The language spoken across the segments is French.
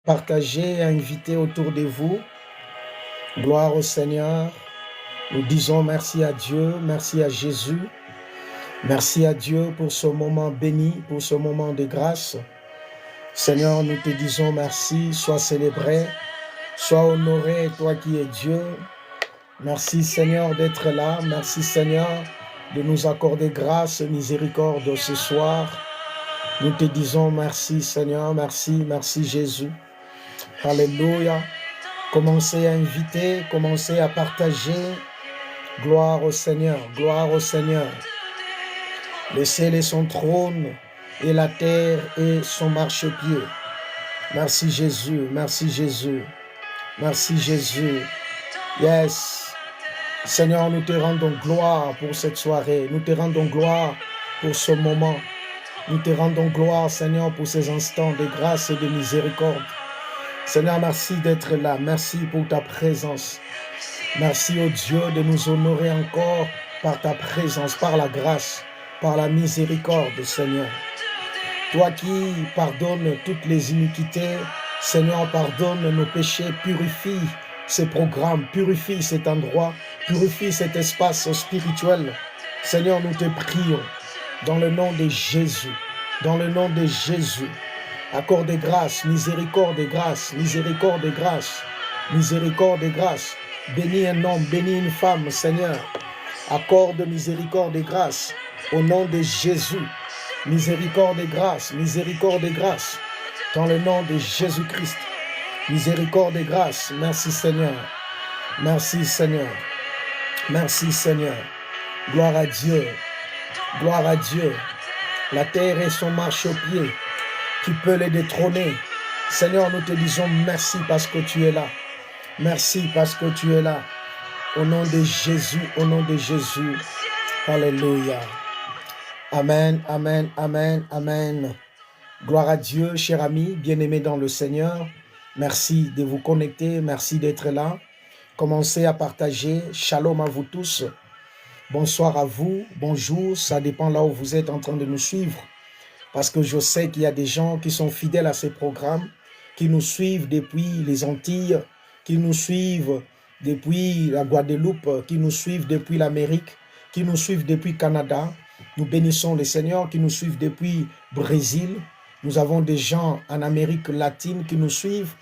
partagez, invitez autour de vous. Gloire au Seigneur. Nous disons merci à Dieu, merci à Jésus. Merci à Dieu pour ce moment béni, pour ce moment de grâce. Seigneur, nous te disons merci, sois célébré, sois honoré, toi qui es Dieu. Merci Seigneur d'être là, merci Seigneur de nous accorder grâce et miséricorde ce soir. Nous te disons merci Seigneur, merci Jésus. Alléluia. Commencez à inviter, commencez à partager. Gloire au Seigneur, gloire au Seigneur. Le ciel est son trône et la terre est son marchepied. Merci Jésus, merci Jésus, merci Jésus. Yes. Seigneur, nous te rendons gloire pour cette soirée. Nous te rendons gloire pour ce moment. Nous te rendons gloire, Seigneur, pour ces instants de grâce et de miséricorde. Seigneur, merci d'être là. Merci pour ta présence. Merci, ô Dieu, de nous honorer encore par ta présence, par la grâce, par la miséricorde, Seigneur. Toi qui pardonnes toutes les iniquités, Seigneur, pardonne nos péchés, purifie ces programmes, purifie cet endroit, purifie cet espace spirituel. Seigneur, nous te prions, dans le nom de Jésus, dans le nom de Jésus. Accorde grâce, miséricorde et grâce, miséricorde et grâce, miséricorde et grâce. Bénis un homme, bénis une femme, Seigneur. Accorde miséricorde et grâce au nom de Jésus. Miséricorde et grâce, miséricorde et grâce. Dans le nom de Jésus-Christ. Miséricorde et grâce. Merci Seigneur. Merci Seigneur. Merci Seigneur. Gloire à Dieu. Gloire à Dieu. La terre est son marchepied. Qui peut les détrôner. Seigneur, nous te disons merci parce que tu es là. Merci parce que tu es là. Au nom de Jésus, au nom de Jésus. Alléluia. Amen, amen, amen, amen. Gloire à Dieu, chers amis, bien-aimés dans le Seigneur. Merci de vous connecter, merci d'être là. Commencez à partager. Shalom à vous tous. Bonsoir à vous, bonjour, ça dépend là où vous êtes en train de nous suivre. Parce que je sais qu'il y a des gens qui sont fidèles à ces programmes, qui nous suivent depuis les Antilles, qui nous suivent depuis la Guadeloupe, qui nous suivent depuis l'Amérique, qui nous suivent depuis le Canada. Nous bénissons le Seigneur, qui nous suivent depuis le Brésil. Nous avons des gens en Amérique latine qui nous suivent.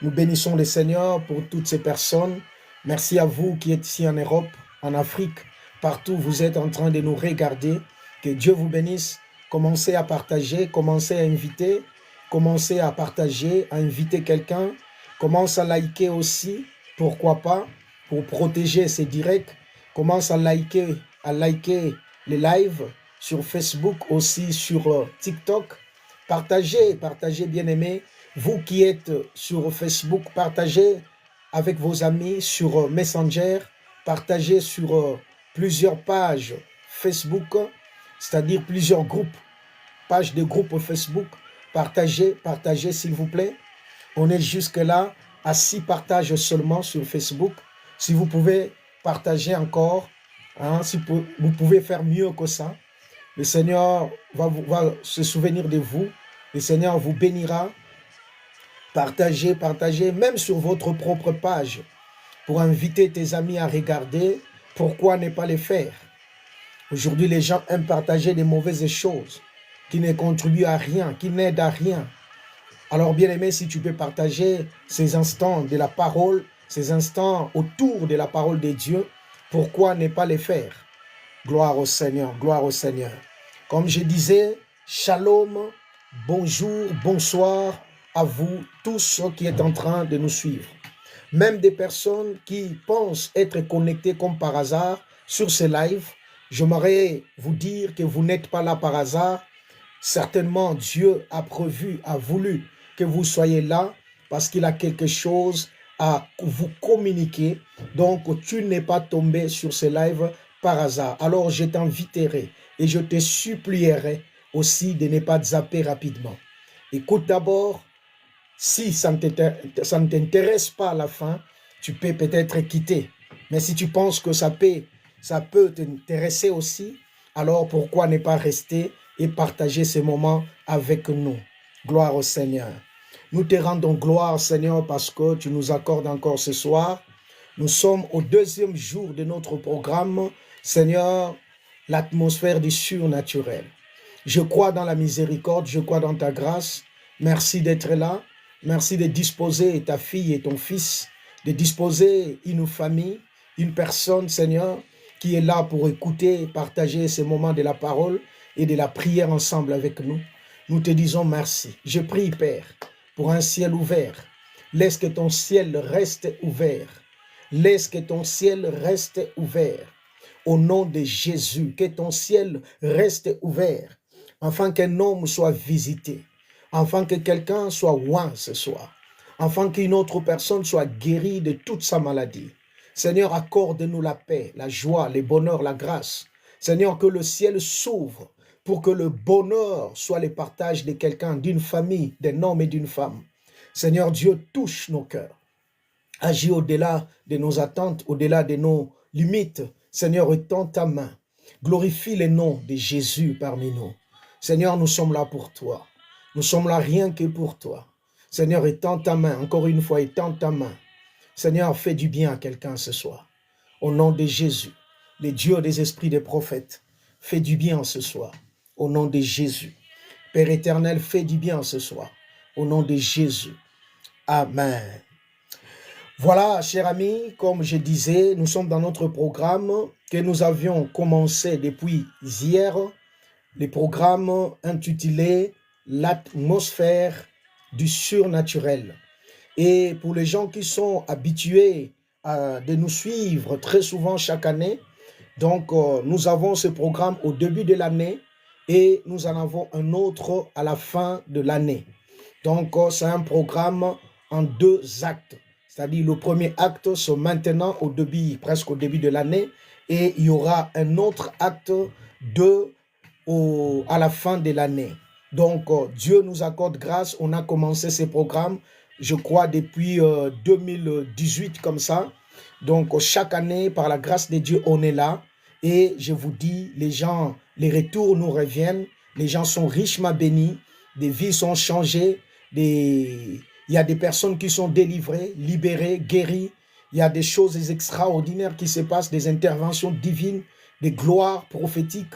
Nous bénissons le Seigneur pour toutes ces personnes. Merci à vous qui êtes ici en Europe, en Afrique, partout vous êtes en train de nous regarder. Que Dieu vous bénisse. Commencez à partager, commencez à inviter, commencez à partager, à inviter quelqu'un. Commence à liker aussi, pourquoi pas, pour protéger ces directs. Commence à liker les lives sur Facebook, aussi sur TikTok. Partagez, partagez bien aimé. Vous qui êtes sur Facebook, partagez avec vos amis sur Messenger. Partagez sur plusieurs pages Facebook, c'est-à-dire plusieurs groupes, pages de groupes Facebook. Partagez, partagez s'il vous plaît. On est jusque-là à 6 partages seulement sur Facebook. Si vous pouvez partager encore, hein, si vous pouvez faire mieux que ça, le Seigneur va se souvenir de vous. Le Seigneur vous bénira. Partagez, partagez, même sur votre propre page, pour inviter tes amis à regarder. Pourquoi ne pas le faire? Aujourd'hui, les gens aiment partager des mauvaises choses qui ne contribuent à rien, qui n'aident à rien. Alors, bien aimé, si tu peux partager ces instants de la parole, ces instants autour de la parole de Dieu, pourquoi ne pas les faire? Gloire au Seigneur, gloire au Seigneur. Comme je disais, shalom, bonjour, bonsoir à vous tous qui êtes en train de nous suivre. Même des personnes qui pensent être connectées comme par hasard sur ce live, j'aimerais vous dire que vous n'êtes pas là par hasard. Certainement, Dieu a prévu, a voulu que vous soyez là parce qu'il a quelque chose à vous communiquer. Donc, tu n'es pas tombé sur ce live par hasard. Alors, je t'inviterai et je te supplierai aussi de ne pas zapper rapidement. Écoute d'abord, si ça ne t'intéresse pas à la fin, tu peux peut-être quitter. Mais si tu penses que ça peut t'intéresser aussi, alors pourquoi ne pas rester et partager ces moments avec nous? Gloire au Seigneur. Nous te rendons gloire, Seigneur, parce que tu nous accordes encore ce soir. Nous sommes au deuxième jour de notre programme. Seigneur, l'atmosphère du surnaturel. Je crois dans la miséricorde, je crois dans ta grâce. Merci d'être là. Merci de disposer ta fille et ton fils, de disposer une famille, une personne, Seigneur, qui est là pour écouter, partager ces moments de la parole et de la prière ensemble avec nous. Nous te disons merci. Je prie, Père, pour un ciel ouvert. Laisse que ton ciel reste ouvert. Laisse que ton ciel reste ouvert. Au nom de Jésus, que ton ciel reste ouvert, afin qu'un homme soit visité, afin que quelqu'un soit oint ce soir, afin qu'une autre personne soit guérie de toute sa maladie. Seigneur, accorde-nous la paix, la joie, le bonheur, la grâce. Seigneur, que le ciel s'ouvre pour que le bonheur soit le partage de quelqu'un, d'une famille, d'un homme et d'une femme. Seigneur Dieu, touche nos cœurs. Agis au-delà de nos attentes, au-delà de nos limites. Seigneur, étends ta main. Glorifie le nom de Jésus parmi nous. Seigneur, nous sommes là pour toi. Nous sommes là rien que pour toi. Seigneur, étends ta main. Encore une fois, étends ta main. Seigneur, fais du bien à quelqu'un ce soir. Au nom de Jésus, le Dieu des esprits des prophètes, fais du bien ce soir. Au nom de Jésus. Père éternel, fais du bien ce soir. Au nom de Jésus. Amen. Voilà, chers amis, comme je disais, nous sommes dans notre programme que nous avions commencé depuis hier, le programme intitulé « L'atmosphère du surnaturel ». Et pour les gens qui sont habitués de nous suivre très souvent chaque année, donc nous avons ce programme au début de l'année et nous en avons un autre à la fin de l'année. Donc c'est un programme en 2 actes. C'est-à-dire le premier acte, c'est maintenant presque au début de l'année, et il y aura un autre acte à la fin de l'année. Donc Dieu nous accorde grâce, on a commencé ces programmes, je crois depuis 2018 comme ça. Donc chaque année, par la grâce de Dieu, on est là, et je vous dis, les retours nous reviennent, les gens sont richement bénis, des vies sont changées, il y a des personnes qui sont délivrées, libérées, guéries. Il y a des choses extraordinaires qui se passent, des interventions divines, des gloires prophétiques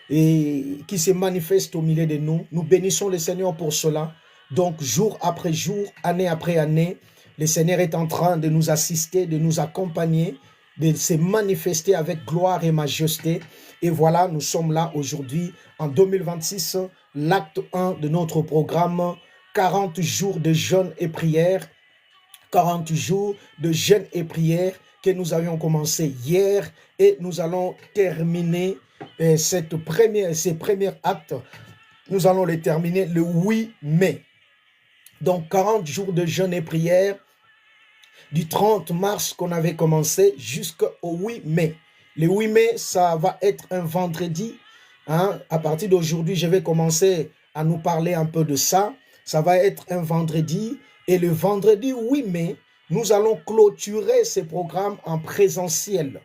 et qui se manifestent au milieu de nous. Nous bénissons le Seigneur pour cela. Donc, jour après jour, année après année, le Seigneur est en train de nous assister, de nous accompagner, de se manifester avec gloire et majesté. Et voilà, nous sommes là aujourd'hui, en 2026, l'acte 1 de notre programme 40 jours de jeûne et prière, 40 jours de jeûne et prière que nous avions commencé hier et nous allons terminer ces premiers actes, nous allons les terminer le 8 mai. Donc 40 jours de jeûne et prière du 30 mars qu'on avait commencé jusqu'au 8 mai. Le 8 mai, ça va être un vendredi. À partir d'aujourd'hui, je vais commencer à nous parler un peu de ça. Ça va être un vendredi et le vendredi 8 mai, nous allons clôturer ces programmes en présentiel.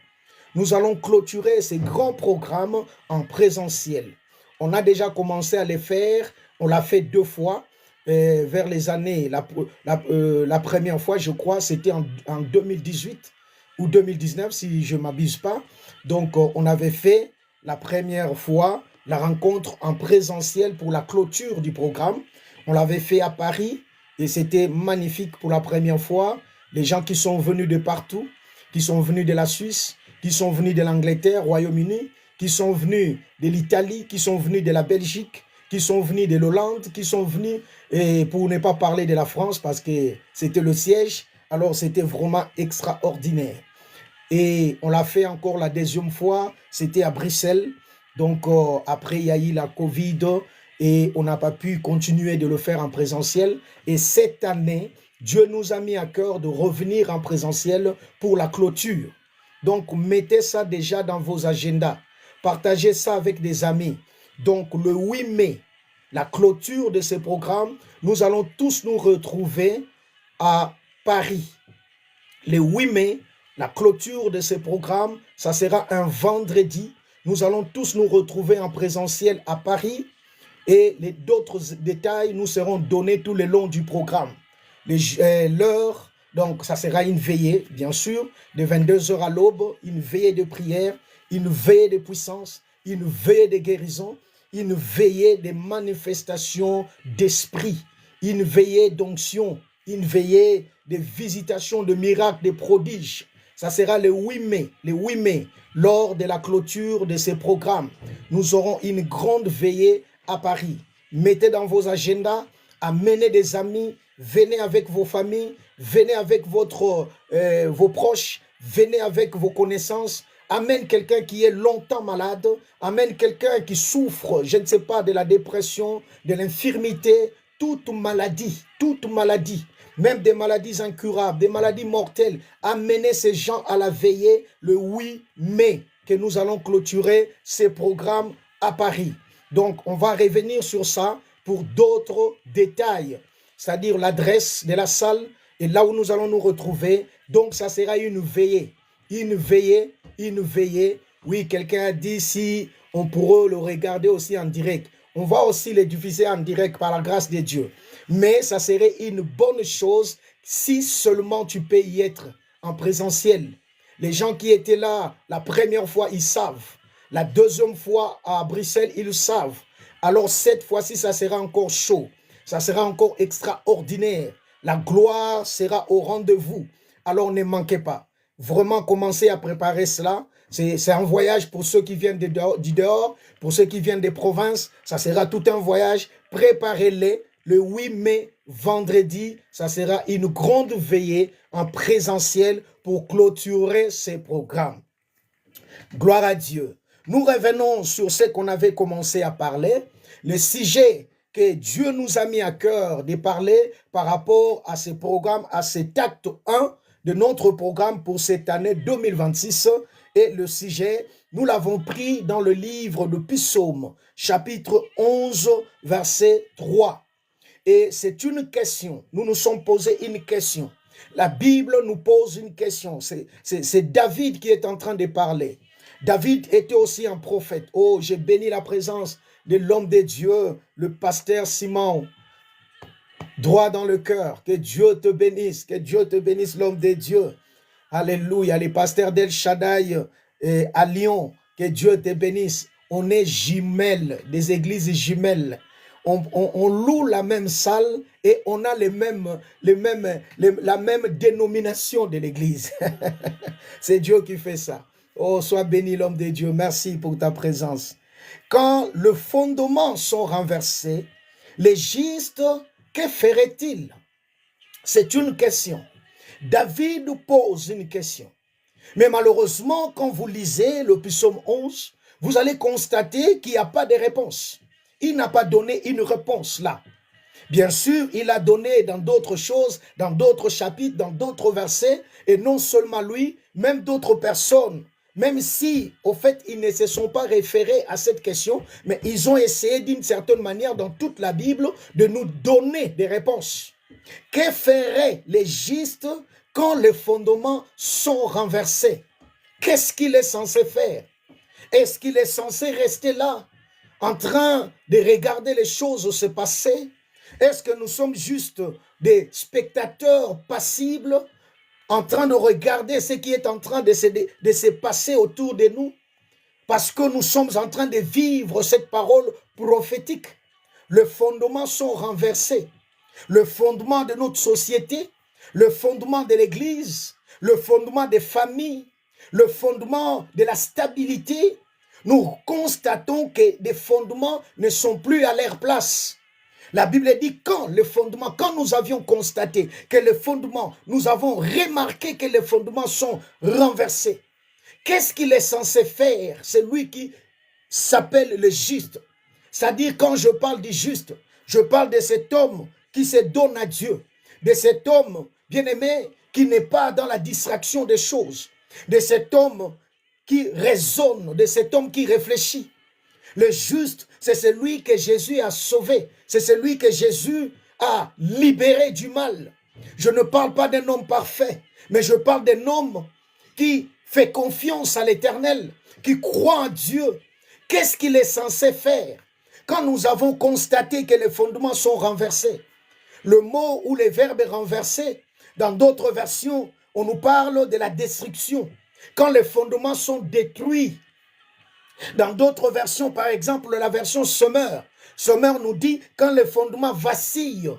Nous allons clôturer ces grands programmes en présentiel. On a déjà commencé à les faire, on l'a fait 2 fois vers les années. La première fois, je crois, c'était en 2018 ou 2019, si je ne m'abuse pas. Donc, on avait fait la première fois la rencontre en présentiel pour la clôture du programme. On l'avait fait à Paris et c'était magnifique pour la première fois. Les gens qui sont venus de partout, qui sont venus de la Suisse, qui sont venus de l'Angleterre, Royaume-Uni, qui sont venus de l'Italie, qui sont venus de la Belgique, qui sont venus de l'Hollande, qui sont venus, et pour ne pas parler de la France parce que c'était le siège, alors c'était vraiment extraordinaire. Et on l'a fait encore la deuxième fois, c'était à Bruxelles. Donc après il y a eu la Covid et on n'a pas pu continuer de le faire en présentiel. Et cette année, Dieu nous a mis à cœur de revenir en présentiel pour la clôture. Donc mettez ça déjà dans vos agendas. Partagez ça avec des amis. Donc le 8 mai, la clôture de ce programme, nous allons tous nous retrouver à Paris. Le 8 mai, la clôture de ce programme, ça sera un vendredi. Nous allons tous nous retrouver en présentiel à Paris Et d'autres détails nous seront donnés tout le long du programme. L'heure, donc ça sera une veillée, bien sûr, de 22h à l'aube, une veillée de prière, une veillée de puissance, une veillée de guérison, une veillée de manifestation d'esprit, une veillée d'onction, une veillée de visitation, de miracles, de prodiges. Ça sera le 8 mai, lors de la clôture de ces programmes. Nous aurons une grande veillée à Paris. Mettez dans vos agendas, amenez des amis, venez avec vos familles, venez avec vos proches, venez avec vos connaissances. Amène quelqu'un qui est longtemps malade, amène quelqu'un qui souffre, je ne sais pas, de la dépression, de l'infirmité, toute maladie, même des maladies incurables, des maladies mortelles. Amenez ces gens à la veillée le 8 mai, que nous allons clôturer ces programmes à Paris. Donc, on va revenir sur ça pour d'autres détails, c'est-à-dire l'adresse de la salle et là où nous allons nous retrouver. Donc, ça sera une veillée. Oui, quelqu'un a dit si on pourrait le regarder aussi en direct. On va aussi le diffuser en direct par la grâce de Dieu. Mais ça serait une bonne chose si seulement tu peux y être en présentiel. Les gens qui étaient là la première fois, ils savent. La deuxième fois à Bruxelles, ils le savent. Alors cette fois-ci, ça sera encore chaud. Ça sera encore extraordinaire. La gloire sera au rendez-vous. Alors ne manquez pas. Vraiment commencer à préparer cela. C'est un voyage pour ceux qui viennent du dehors, pour ceux qui viennent des provinces. Ça sera tout un voyage. Préparez-les. Le 8 mai, vendredi, ça sera une grande veillée en présentiel pour clôturer ces programmes. Gloire à Dieu. Nous revenons sur ce qu'on avait commencé à parler, le sujet que Dieu nous a mis à cœur de parler par rapport à ce programme, à cet acte 1 de notre programme pour cette année 2026. Et le sujet, nous l'avons pris dans le livre de Psaume, chapitre 11, verset 3. Et c'est une question, nous nous sommes posé une question. La Bible nous pose une question, c'est David qui est en train de parler. David était aussi un prophète. Oh, j'ai béni la présence de l'homme de Dieu, le pasteur Simon, droit dans le cœur. Que Dieu te bénisse l'homme de Dieu. Alléluia, les pasteurs d'El Shaddai à Lyon, que Dieu te bénisse. On est jumelles, des églises jumelles. On loue la même salle et on a la même dénomination de l'église. C'est Dieu qui fait ça. Oh, sois béni l'homme de Dieu. Merci pour ta présence. Quand les fondements sont renversés, les justes, que ferait-il? C'est une question. David pose une question. Mais malheureusement, quand vous lisez le psaume 11, vous allez constater qu'il n'y a pas de réponse. Il n'a pas donné une réponse là. Bien sûr, il a donné dans d'autres choses, dans d'autres chapitres, dans d'autres versets, et non seulement lui, même d'autres personnes. Même si, au fait, ils ne se sont pas référés à cette question, mais ils ont essayé d'une certaine manière dans toute la Bible de nous donner des réponses. Que feraient les justes quand les fondements sont renversés? Qu'est-ce qu'il est censé faire? Est-ce qu'il est censé rester là, en train de regarder les choses se passer? Est-ce que nous sommes juste des spectateurs passibles en train de regarder ce qui est en train de se passer autour de nous? Parce que nous sommes en train de vivre cette parole prophétique. Les fondements sont renversés. Le fondement de notre société, le fondement de l'Église, le fondement des familles, le fondement de la stabilité. Nous constatons que des fondements ne sont plus à leur place. La Bible dit quand nous avions constaté que les fondements, nous avons remarqué que les fondements sont renversés. Qu'est-ce qu'il est censé faire? C'est lui qui s'appelle le juste. C'est-à-dire quand je parle du juste, je parle de cet homme qui se donne à Dieu, de cet homme bien-aimé qui n'est pas dans la distraction des choses, de cet homme qui raisonne, de cet homme qui réfléchit. Le juste, c'est celui que Jésus a sauvé. C'est celui que Jésus a libéré du mal. Je ne parle pas d'un homme parfait, mais je parle d'un homme qui fait confiance à l'Éternel, qui croit en Dieu. Qu'est-ce qu'il est censé faire? quand nous avons constaté que les fondements sont renversés, le mot ou les verbes est renversé, dans d'autres versions, on nous parle de la destruction. Quand les fondements sont détruits, dans d'autres versions, par exemple la version Semeur, Semeur nous dit quand les fondements vacillent,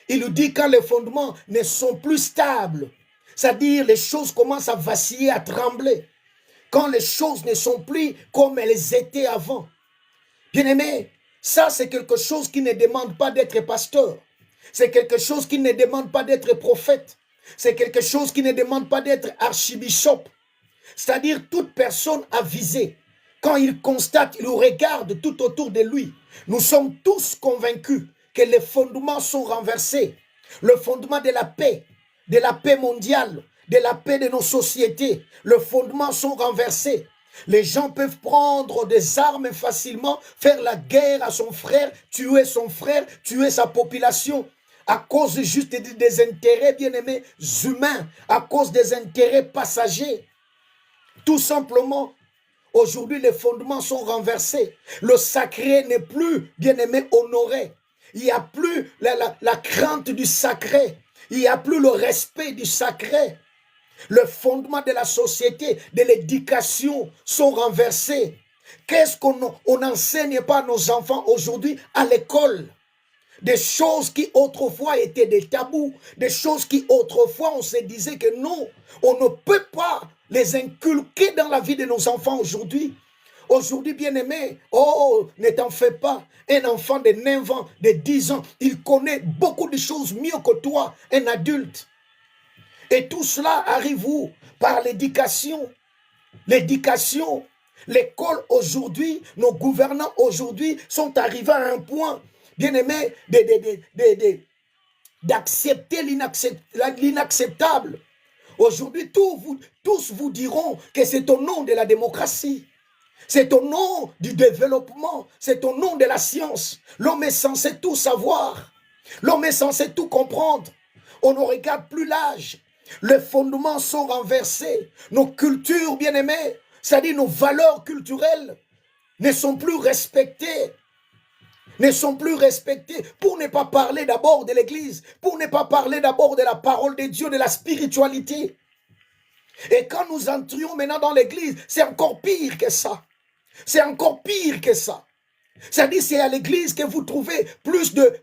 il nous dit quand les fondements ne sont plus stables, c'est-à-dire les choses commencent à vaciller, à trembler, quand les choses ne sont plus comme elles étaient avant. Bien-aimés, ça c'est quelque chose qui ne demande pas d'être pasteur, c'est quelque chose qui ne demande pas d'être prophète, c'est quelque chose qui ne demande pas d'être archibishop, c'est-à-dire toute personne avisée. Quand il constate, il regarde tout autour de lui. Nous sommes tous convaincus que les fondements sont renversés. Le fondement de la paix mondiale, de la paix de nos sociétés, les fondements sont renversés. Les gens peuvent prendre des armes facilement, faire la guerre à son frère, tuer sa population, à cause juste des intérêts bien-aimés humains, à cause des intérêts passagers. Tout simplement, aujourd'hui, les fondements sont renversés. Le sacré n'est plus, bien-aimé, honoré. Il n'y a plus la crainte du sacré. Il n'y a plus le respect du sacré. Le fondement de la société, de l'éducation sont renversés. Qu'est-ce qu'on n'enseigne pas à nos enfants aujourd'hui à l'école? Des choses qui autrefois étaient des tabous, des choses qui autrefois on se disait que non, on ne peut pas les inculquer dans la vie de nos enfants aujourd'hui. Aujourd'hui, bien-aimé, oh, ne t'en fais pas. Un enfant de 9 ans, de 10 ans, il connaît beaucoup de choses mieux que toi, un adulte. Et tout cela arrive où? Par l'éducation. L'éducation. L'école aujourd'hui, nos gouvernants aujourd'hui sont arrivés à un point, bien-aimé, d'accepter l'inacceptable. Aujourd'hui, tous vous diront que c'est au nom de la démocratie. C'est au nom du développement. C'est au nom de la science. L'homme est censé tout savoir. L'homme est censé tout comprendre. On ne regarde plus l'âge. Les fondements sont renversés. Nos cultures, bien-aimées, c'est-à-dire nos valeurs culturelles, ne sont plus respectées. Ne sont plus respectées. Pour ne pas parler d'abord de l'Église, pour ne pas parler d'abord de la parole de Dieu, de la spiritualité. Et quand nous entrions maintenant dans l'Église, c'est encore pire que ça. C'est encore pire que ça. C'est-à-dire c'est à l'Église que vous trouvez plus de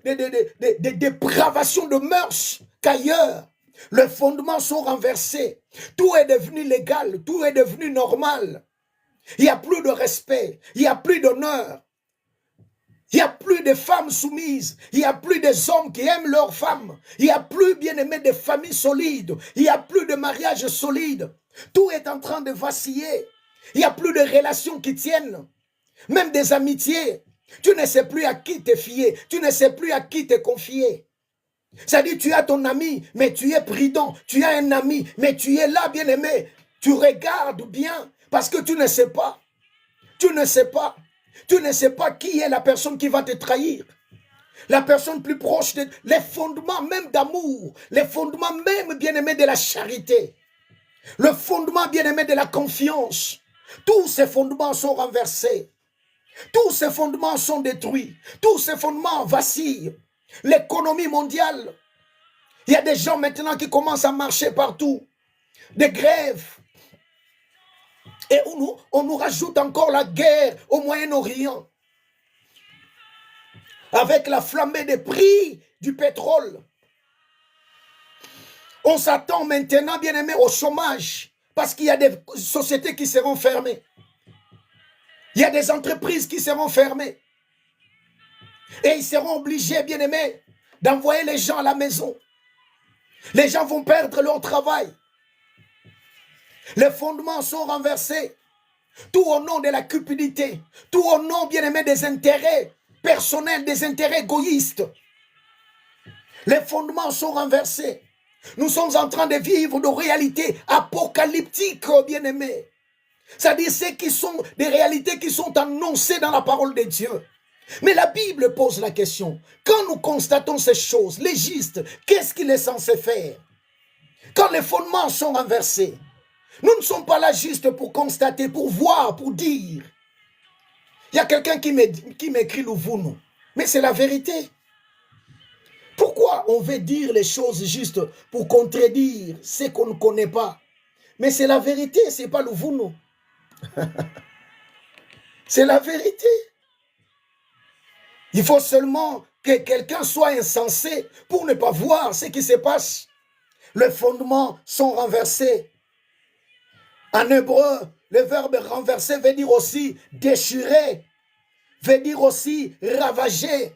dépravation de mœurs qu'ailleurs. Les fondements sont renversés. Tout est devenu légal, tout est devenu normal. Il n'y a plus de respect, il n'y a plus d'honneur. Il n'y a plus de femmes soumises. Il n'y a plus des hommes qui aiment leurs femmes. Il n'y a plus, bien aimé, de familles solides. Il n'y a plus de mariages solides. Tout est en train de vaciller. Il n'y a plus de relations qui tiennent. Même des amitiés. Tu ne sais plus à qui te fier. Tu ne sais plus à qui te confier. C'est-à-dire, tu as ton ami, mais tu es prudent. Tu as un ami, mais tu es là, bien aimé. Tu regardes bien parce que tu ne sais pas. Tu ne sais pas. Tu ne sais pas qui est la personne qui va te trahir. La personne plus proche, les fondements même d'amour, les fondements même, bien-aimés, de la charité, le fondement, bien-aimé, de la confiance. Tous ces fondements sont renversés. Tous ces fondements sont détruits. Tous ces fondements vacillent. L'économie mondiale, il y a des gens maintenant qui commencent à marcher partout. Des grèves. Et on nous rajoute encore la guerre au Moyen-Orient. Avec la flambée des prix du pétrole. On s'attend maintenant, bien aimé, au chômage. Parce qu'il y a des sociétés qui seront fermées. Il y a des entreprises qui seront fermées. Et ils seront obligés, bien aimé, d'envoyer les gens à la maison. Les gens vont perdre leur travail. Les fondements sont renversés. Tout au nom de la cupidité. Tout au nom, bien aimé, des intérêts personnels, des intérêts égoïstes. Les fondements sont renversés. Nous sommes en train de vivre de réalités apocalyptiques, bien aimés. C'est-à-dire qui sont des réalités qui sont annoncées dans la parole de Dieu. Mais la Bible pose la question. Quand nous constatons ces choses, légistes, qu'est-ce qu'il est censé faire? Quand les fondements sont renversés, nous ne sommes pas là juste pour constater, pour voir, pour dire. Il y a quelqu'un qui m'écrit Louvounou. Mais c'est la vérité. Pourquoi on veut dire les choses juste pour contredire ce qu'on ne connaît pas? Mais c'est la vérité, ce n'est pas Louvounou. C'est la vérité. Il faut seulement que quelqu'un soit insensé pour ne pas voir ce qui se passe. Les fondements sont renversés. En hébreu, le verbe renverser veut dire aussi déchirer, veut dire aussi ravager.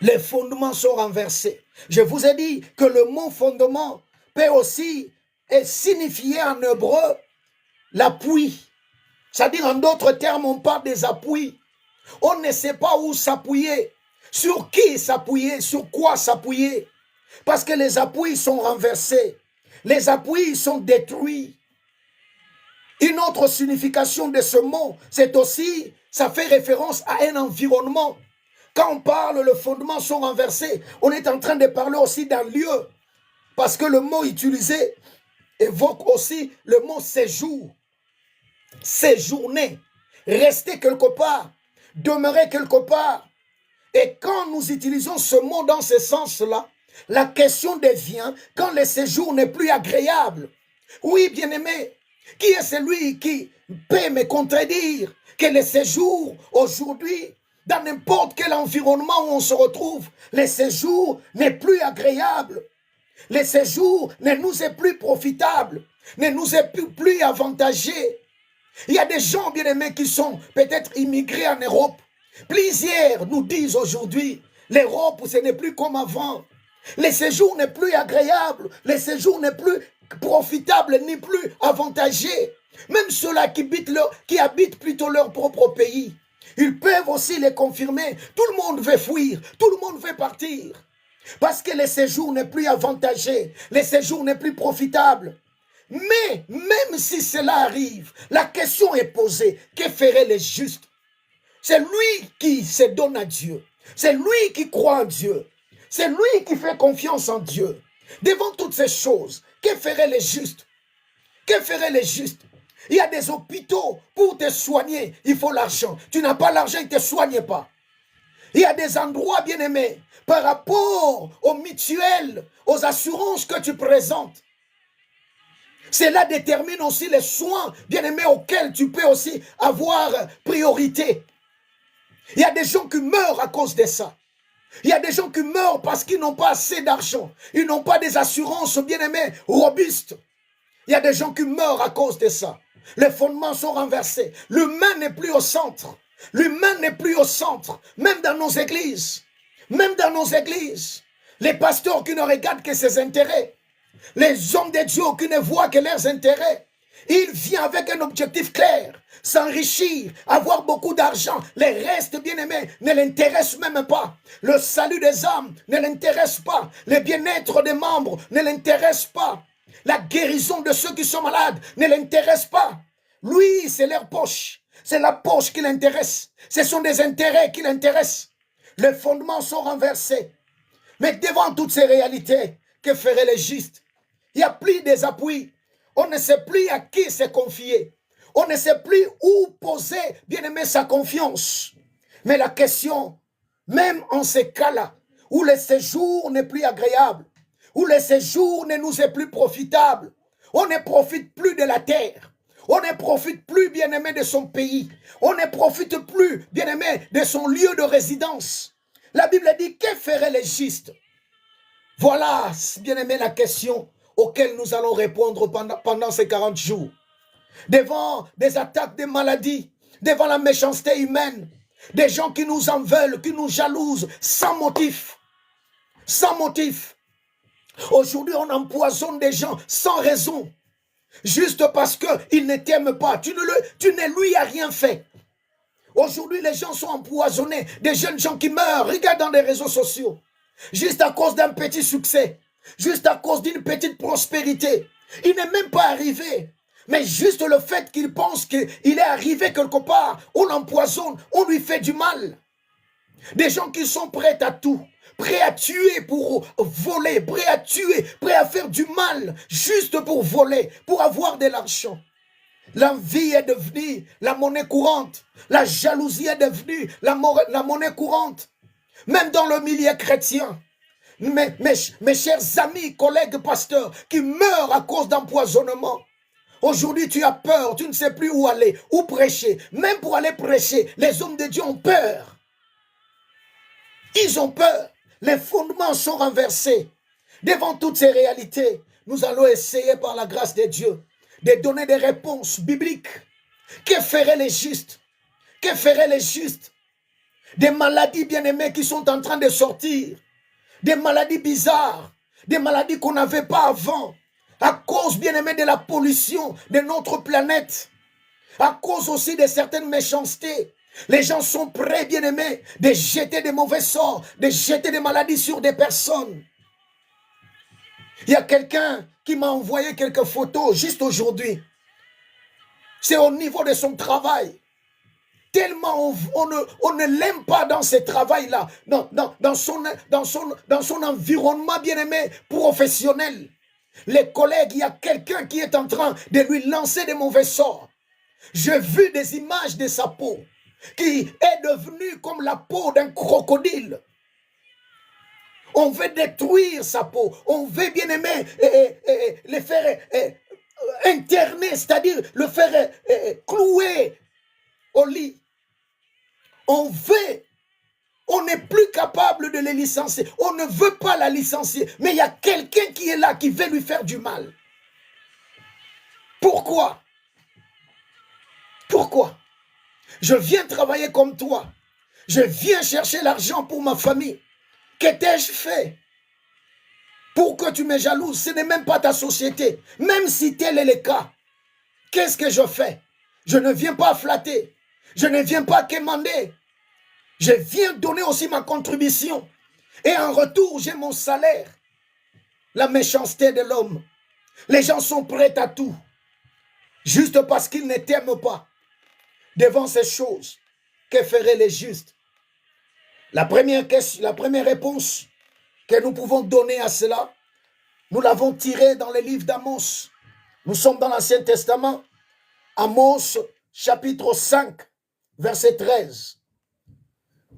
Les fondements sont renversés. Je vous ai dit que le mot fondement peut aussi signifier en hébreu l'appui. C'est-à-dire, en d'autres termes, on parle des appuis. On ne sait pas où s'appuyer, sur qui s'appuyer, sur quoi s'appuyer. Parce que les appuis sont renversés. Les appuis sont détruits. Une autre signification de ce mot, c'est aussi, ça fait référence à un environnement. Quand on parle, les fondements sont renversés, on est en train de parler aussi d'un lieu. Parce que le mot utilisé évoque aussi le mot séjour. Séjourner, rester quelque part, demeurer quelque part. Et quand nous utilisons ce mot dans ce sens-là, la question devient quand le séjour n'est plus agréable. Oui, bien-aimé, qui est celui qui peut me contredire que le séjour aujourd'hui, dans n'importe quel environnement où on se retrouve, le séjour n'est plus agréable. Le séjour ne nous est plus profitable, ne nous est plus avantagé. Il y a des gens bien-aimés qui sont peut-être immigrés en Europe. Plusieurs nous disent aujourd'hui, l'Europe, ce n'est plus comme avant. Le séjour n'est plus agréable, le séjour n'est plus profitable ni plus avantagé. Même ceux-là qui habitent plutôt leur propre pays, ils peuvent aussi les confirmer. Tout le monde veut fuir, tout le monde veut partir. Parce que le séjour n'est plus avantagé, le séjour n'est plus profitable. Mais même si cela arrive, la question est posée, que ferait le juste? C'est lui qui se donne à Dieu. C'est lui qui croit en Dieu. C'est lui qui fait confiance en Dieu. Devant toutes ces choses, que ferait les justes? Que ferait les justes? Il y a des hôpitaux pour te soigner, il faut l'argent. Tu n'as pas l'argent, il ne te soigne pas. Il y a des endroits, bien-aimés, par rapport aux mutuelles, aux assurances que tu présentes. Cela détermine aussi les soins, bien-aimés, auxquels tu peux aussi avoir priorité. Il y a des gens qui meurent à cause de ça. Il y a des gens qui meurent parce qu'ils n'ont pas assez d'argent. Ils n'ont pas des assurances, bien-aimés, robustes. Il y a des gens qui meurent à cause de ça. Les fondements sont renversés. L'humain n'est plus au centre. L'humain n'est plus au centre. Même dans nos églises. Même dans nos églises. Les pasteurs qui ne regardent que ses intérêts. Les hommes de Dieu qui ne voient que leurs intérêts. Il vient avec un objectif clair. S'enrichir, avoir beaucoup d'argent. Les restes, bien-aimés, ne l'intéressent même pas. Le salut des âmes ne l'intéresse pas. Le bien-être des membres ne l'intéresse pas. La guérison de ceux qui sont malades ne l'intéresse pas. Lui, c'est leur poche. C'est la poche qui l'intéresse. Ce sont des intérêts qui l'intéressent. Les fondements sont renversés. Mais devant toutes ces réalités, que feraient les justes? Il n'y a plus des appuis. On ne sait plus à qui se confier. On ne sait plus où poser, bien aimé, sa confiance. Mais la question, même en ces cas-là, où le séjour n'est plus agréable, où le séjour ne nous est plus profitable, on ne profite plus de la terre, on ne profite plus, bien aimé, de son pays, on ne profite plus, bien aimé, de son lieu de résidence. La Bible dit, que feraient les justes? Voilà, bien aimé, la question auxquelles nous allons répondre pendant ces 40 jours. Devant des attaques de maladies, devant la méchanceté humaine, des gens qui nous en veulent, qui nous jalousent, sans motif. Sans motif. Aujourd'hui, on empoisonne des gens sans raison. Juste parce qu'ils ne t'aiment pas. Tu ne lui as rien fait. Aujourd'hui, les gens sont empoisonnés. Des jeunes gens qui meurent. Regarde dans les réseaux sociaux. Juste à cause d'un petit succès. Juste à cause d'une petite prospérité. Il n'est même pas arrivé. Mais juste le fait qu'il pense qu'il est arrivé quelque part, on l'empoisonne, on lui fait du mal. Des gens qui sont prêts à tout. Prêts à tuer pour voler. Prêts à tuer, prêts à faire du mal. Juste pour voler, pour avoir de l'argent. L'envie est devenue la monnaie courante. La jalousie est devenue la monnaie courante. Même dans le milieu chrétien. Mes chers amis, collègues, pasteurs, qui meurent à cause d'empoisonnement. Aujourd'hui, tu as peur, tu ne sais plus où aller, où prêcher. Même pour aller prêcher, les hommes de Dieu ont peur. Ils ont peur. Les fondements sont renversés. Devant toutes ces réalités, nous allons essayer par la grâce de Dieu de donner des réponses bibliques. Que feraient les justes? Que feraient les justes? Des maladies bien-aimées qui sont en train de sortir. Des maladies bizarres. Des maladies qu'on n'avait pas avant. À cause, bien-aimés, de la pollution de notre planète. À cause aussi de certaines méchancetés. Les gens sont prêts, bien-aimés, de jeter des mauvais sorts, de jeter des maladies sur des personnes. Il y a quelqu'un qui m'a envoyé quelques photos juste aujourd'hui. C'est au niveau de son travail. Tellement on ne l'aime pas dans ce travail-là, dans son environnement bien-aimé professionnel. Les collègues, il y a quelqu'un qui est en train de lui lancer des mauvais sorts. J'ai vu des images de sa peau qui est devenue comme la peau d'un crocodile. On veut détruire sa peau. On veut bien aimer le faire interner, c'est-à-dire le faire clouer au lit. On n'est plus capable de le licencier. On ne veut pas la licencier. Mais il y a quelqu'un qui est là, qui veut lui faire du mal. Pourquoi? Pourquoi? Je viens travailler comme toi. Je viens chercher l'argent pour ma famille. Que t'ai-je fait pour que tu me jalouses? Ce n'est même pas ta société. Même si tel est le cas, qu'est-ce que je fais? Je ne viens pas flatter. Je ne viens pas quémander. Je viens donner aussi ma contribution. Et en retour, j'ai mon salaire. La méchanceté de l'homme. Les gens sont prêts à tout. Juste parce qu'ils ne t'aiment pas. Devant ces choses, que feraient les justes? La première réponse que nous pouvons donner à cela, nous l'avons tirée dans le livre d'Amos. Nous sommes dans l'Ancien Testament. Amos, chapitre 5, verset 13.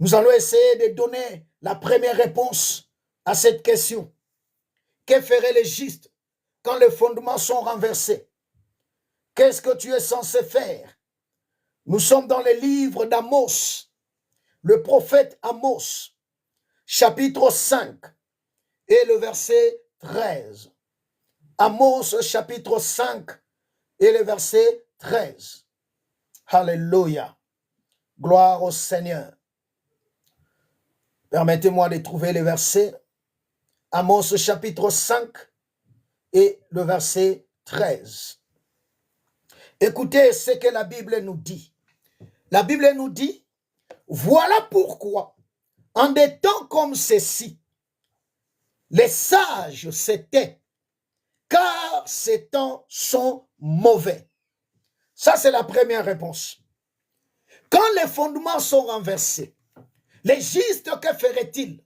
Nous allons essayer de donner la première réponse à cette question. Que feraient les justes quand les fondements sont renversés? Qu'est-ce que tu es censé faire? Nous sommes dans le livre d'Amos, le prophète Amos, chapitre 5 et le verset 13. Amos, chapitre 5 et le verset 13. Alléluia. Gloire au Seigneur. Permettez-moi de trouver le verset. Amos, chapitre 5 et le verset 13. Écoutez ce que la Bible nous dit. La Bible nous dit, voilà pourquoi, en des temps comme ceci, les sages s'étaient, car ces temps sont mauvais. Ça, c'est la première réponse. Quand les fondements sont renversés, les justes, que feraient-ils?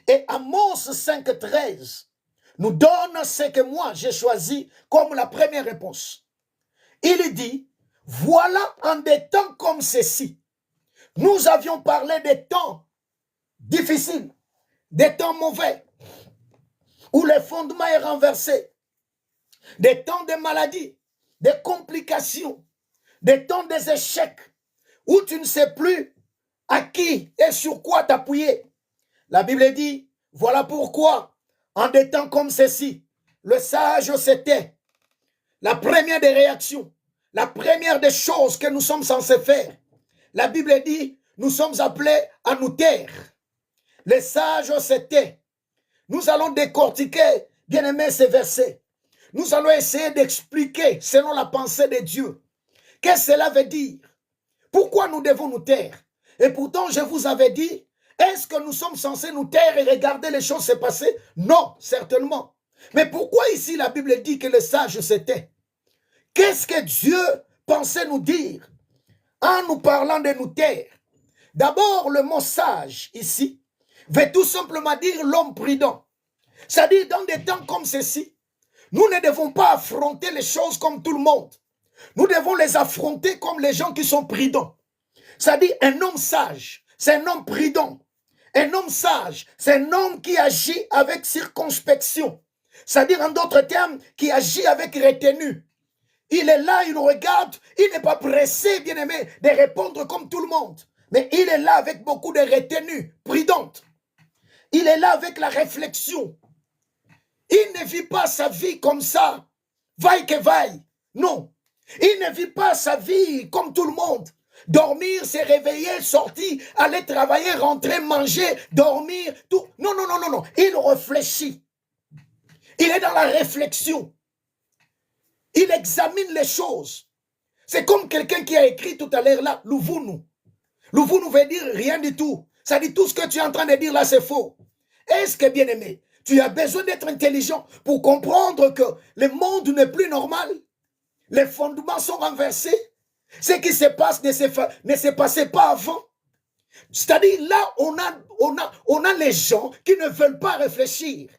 Et Amos 5,13 nous donne ce que moi j'ai choisi comme la première réponse. Il dit, voilà en des temps comme ceci. Nous avions parlé des temps difficiles, des temps mauvais, où le fondement est renversé, des temps de maladie, des complications, des temps des échecs, où tu ne sais plus à qui et sur quoi t'appuyer. La Bible dit, voilà pourquoi, en des temps comme ceci, le sage s'était. La première des réactions, la première des choses que nous sommes censés faire, la Bible dit, nous sommes appelés à nous taire. Les sages s'étaient. Nous allons décortiquer, bien aimé, ces versets. Nous allons essayer d'expliquer, selon la pensée de Dieu, qu'est-ce que cela veut dire. Pourquoi nous devons nous taire? Et pourtant, je vous avais dit, est-ce que nous sommes censés nous taire et regarder les choses se passer? Non, certainement. Mais pourquoi ici la Bible dit que les sages s'étaient? Qu'est-ce que Dieu pensait nous dire en nous parlant de nous taire? D'abord, le mot sage ici veut tout simplement dire l'homme prudent. C'est-à-dire, dans des temps comme ceci, nous ne devons pas affronter les choses comme tout le monde. Nous devons les affronter comme les gens qui sont prudents. C'est-à-dire un homme sage, c'est un homme prudent. Un homme sage, c'est un homme qui agit avec circonspection. C'est-à-dire en d'autres termes, qui agit avec retenue. Il est là, il nous regarde, il n'est pas pressé, bien aimé, de répondre comme tout le monde. Mais il est là avec beaucoup de retenue, prudente. Il est là avec la réflexion. Il ne vit pas sa vie comme ça, vaille que vaille. Non. Il ne vit pas sa vie comme tout le monde. Dormir, se réveiller, sortir, aller travailler, rentrer, manger, dormir, tout. Non, non, non, non, non. Il réfléchit. Il est dans la réflexion. Il examine les choses. C'est comme quelqu'un qui a écrit tout à l'heure là, Louvounou. Louvounou veut dire rien du tout. Ça dit tout ce que tu es en train de dire là, c'est faux. Est-ce que, bien aimé, tu as besoin d'être intelligent pour comprendre que le monde n'est plus normal? Les fondements sont renversés. Ce qui se passe ne se passait pas avant. C'est-à-dire là, on a les gens qui ne veulent pas réfléchir.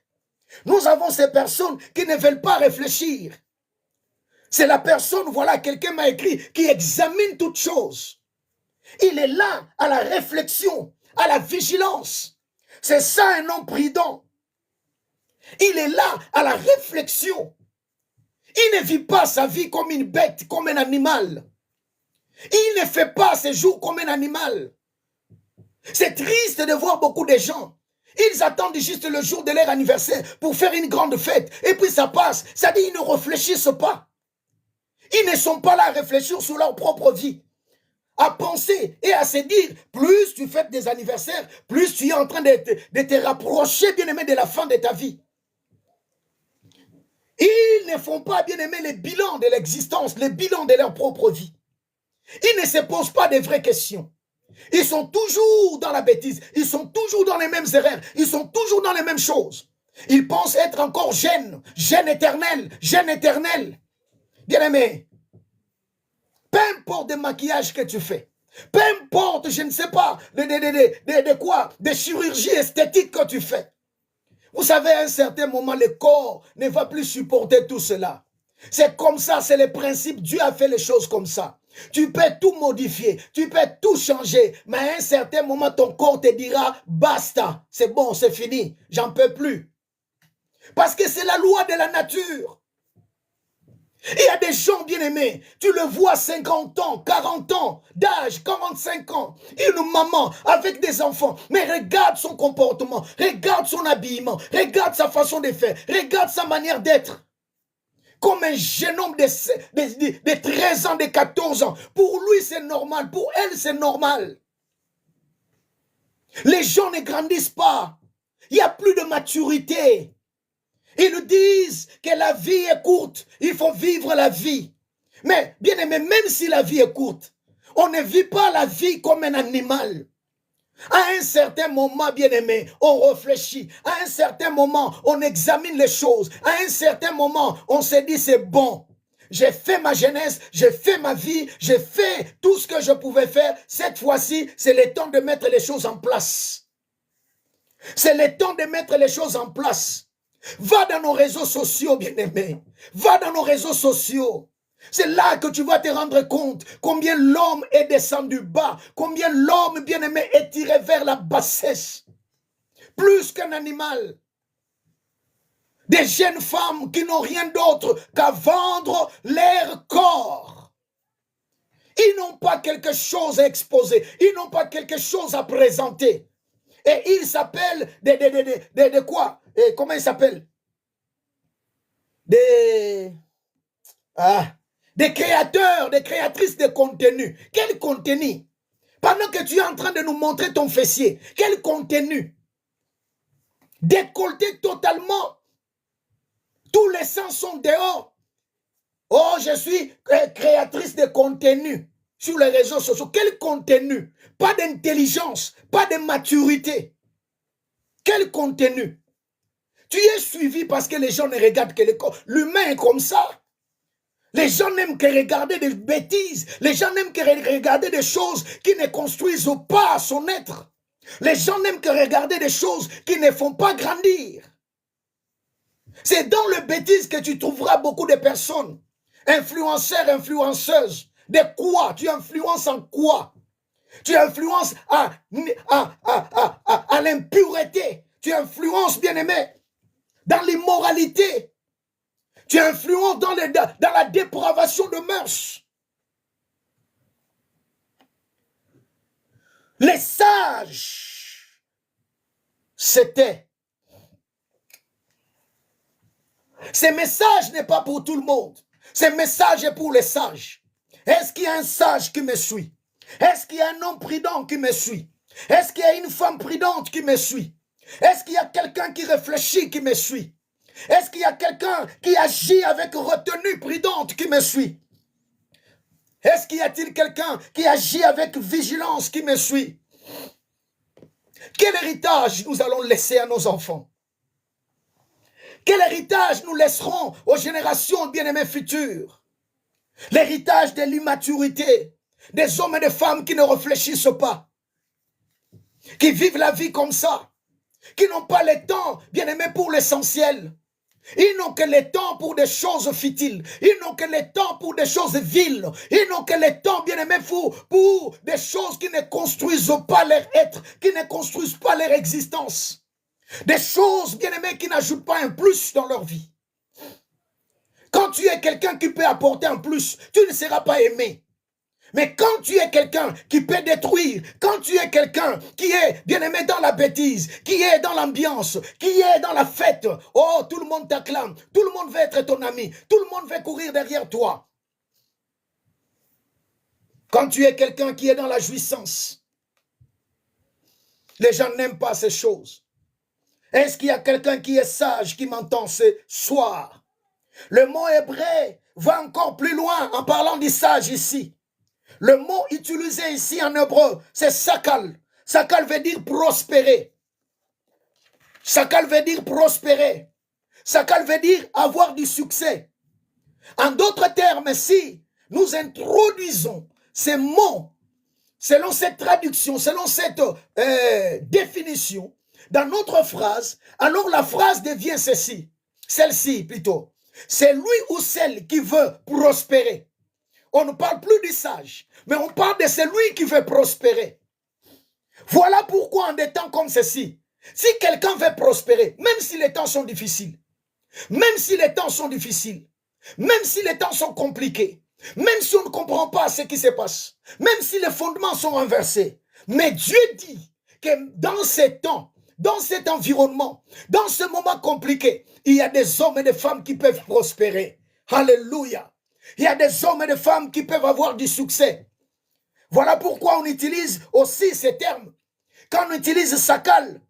Nous avons ces personnes qui ne veulent pas réfléchir. C'est la personne, voilà, quelqu'un m'a écrit, qui examine toutes choses. Il est là à la réflexion, à la vigilance. C'est ça un homme prudent. Il est là à la réflexion. Il ne vit pas sa vie comme une bête, comme un animal. Il ne fait pas ses jours comme un animal. C'est triste de voir beaucoup de gens. Ils attendent juste le jour de leur anniversaire pour faire une grande fête. Et puis ça passe. Ça dit, ils ne réfléchissent pas. Ils ne sont pas là à réfléchir sur leur propre vie. À penser et à se dire, plus tu fêtes des anniversaires, plus tu es en train de te rapprocher, bien aimé, de la fin de ta vie. Ils ne font pas, bien aimé, les bilans de l'existence, les bilans de leur propre vie. Ils ne se posent pas de vraies questions. Ils sont toujours dans la bêtise. Ils sont toujours dans les mêmes erreurs. Ils sont toujours dans les mêmes choses. Ils pensent être encore jeunes, jeunes éternels, jeunes éternels. Bien aimé, peu importe le maquillage que tu fais, peu importe, je ne sais pas, de quoi, des chirurgies esthétiques que tu fais. Vous savez, à un certain moment, le corps ne va plus supporter tout cela. C'est comme ça, c'est le principe. Dieu a fait les choses comme ça. Tu peux tout modifier, tu peux tout changer, mais à un certain moment, ton corps te dira, basta, c'est bon, c'est fini, j'en peux plus. Parce que c'est la loi de la nature. Il y a des gens bien-aimés, tu le vois 50 ans, 40 ans d'âge, 45 ans, une maman avec des enfants, mais regarde son comportement, regarde son habillement, regarde sa façon de faire, regarde sa manière d'être. Comme un jeune homme de 13 ans, de 14 ans. Pour lui, c'est normal. Pour elle, c'est normal. Les gens ne grandissent pas. Il n'y a plus de maturité. Ils disent que la vie est courte. Il faut vivre la vie. Mais, bien aimé, même si la vie est courte, on ne vit pas la vie comme un animal. À un certain moment, bien aimé, on réfléchit. À un certain moment, on examine les choses. À un certain moment, on se dit c'est bon. J'ai fait ma jeunesse, j'ai fait ma vie, j'ai fait tout ce que je pouvais faire. Cette fois-ci, c'est le temps de mettre les choses en place. C'est le temps de mettre les choses en place. Va dans nos réseaux sociaux, bien aimé. Va dans nos réseaux sociaux. C'est là que tu vas te rendre compte combien l'homme est descendu bas, combien l'homme bien-aimé est tiré vers la bassesse. Plus qu'un animal. Des jeunes femmes qui n'ont rien d'autre qu'à vendre leur corps. Ils n'ont pas quelque chose à exposer, ils n'ont pas quelque chose à présenter. Et ils s'appellent de quoi? Et comment ils s'appellent? Des créateurs, des créatrices de contenu. Quel contenu? Pendant que tu es en train de nous montrer ton fessier, quel contenu? Décolleté totalement. Tous les sens sont dehors. Oh, je suis créatrice de contenu sur les réseaux sociaux. Quel contenu? Pas d'intelligence, pas de maturité. Quel contenu? Tu es suivi parce que les gens ne regardent que le corps. L'humain est comme ça. Les gens n'aiment que regarder des bêtises. Les gens n'aiment que regarder des choses qui ne construisent pas son être. Les gens n'aiment que regarder des choses qui ne font pas grandir. C'est dans le bêtise que tu trouveras beaucoup de personnes. Influenceur, influenceuse. De quoi? Tu influences en quoi? Tu influences à l'impureté. Tu influences, bien-aimé, dans l'immoralité. Tu influences dans la dépravation de mœurs. Les sages, c'était. Ce message n'est pas pour tout le monde. Ce message est pour les sages. Est-ce qu'il y a un sage qui me suit? Est-ce qu'il y a un homme prudent qui me suit? Est-ce qu'il y a une femme prudente qui me suit? Est-ce qu'il y a quelqu'un qui réfléchit qui me suit? Est-ce qu'il y a quelqu'un qui agit avec retenue prudente qui me suit? Est-ce qu'il y a-t-il quelqu'un qui agit avec vigilance qui me suit? Quel héritage nous allons laisser à nos enfants? Quel héritage nous laisserons aux générations bien-aimées futures? L'héritage de l'immaturité, des hommes et des femmes qui ne réfléchissent pas, qui vivent la vie comme ça, qui n'ont pas le temps, bien-aimés, pour l'essentiel. Ils n'ont que le temps pour des choses futiles. Ils n'ont que le temps pour des choses viles. Ils n'ont que le temps, bien-aimés, pour des choses qui ne construisent pas leur être, qui ne construisent pas leur existence. Des choses, bien-aimés, qui n'ajoutent pas un plus dans leur vie. Quand tu es quelqu'un qui peut apporter un plus, tu ne seras pas aimé. Mais quand tu es quelqu'un qui peut détruire, quand tu es quelqu'un qui est bien-aimé dans la bêtise, qui est dans l'ambiance, qui est dans la fête, oh, tout le monde t'acclame, tout le monde veut être ton ami, tout le monde veut courir derrière toi. Quand tu es quelqu'un qui est dans la jouissance, les gens n'aiment pas ces choses. Est-ce qu'il y a quelqu'un qui est sage qui m'entend ce soir? Le mot hébreu va encore plus loin en parlant du sage ici. Le mot utilisé ici en hébreu, c'est sakal. Sakal veut dire prospérer. Sakal veut dire prospérer. Sakal veut dire avoir du succès. En d'autres termes, si nous introduisons ces mots, selon cette traduction, selon cette définition, dans notre phrase, alors la phrase devient celle-ci. Celle-ci plutôt. C'est lui ou celle qui veut prospérer. On ne parle plus du sage, mais on parle de celui qui veut prospérer. Voilà pourquoi en des temps comme ceci, si quelqu'un veut prospérer, même si les temps sont difficiles, même si les temps sont difficiles, même si les temps sont compliqués, même si on ne comprend pas ce qui se passe, même si les fondements sont renversés, mais Dieu dit que dans ces temps, dans cet environnement, dans ce moment compliqué, il y a des hommes et des femmes qui peuvent prospérer. Alléluia. Il y a des hommes et des femmes qui peuvent avoir du succès. Voilà pourquoi on utilise aussi ces termes. Quand on utilise sakal,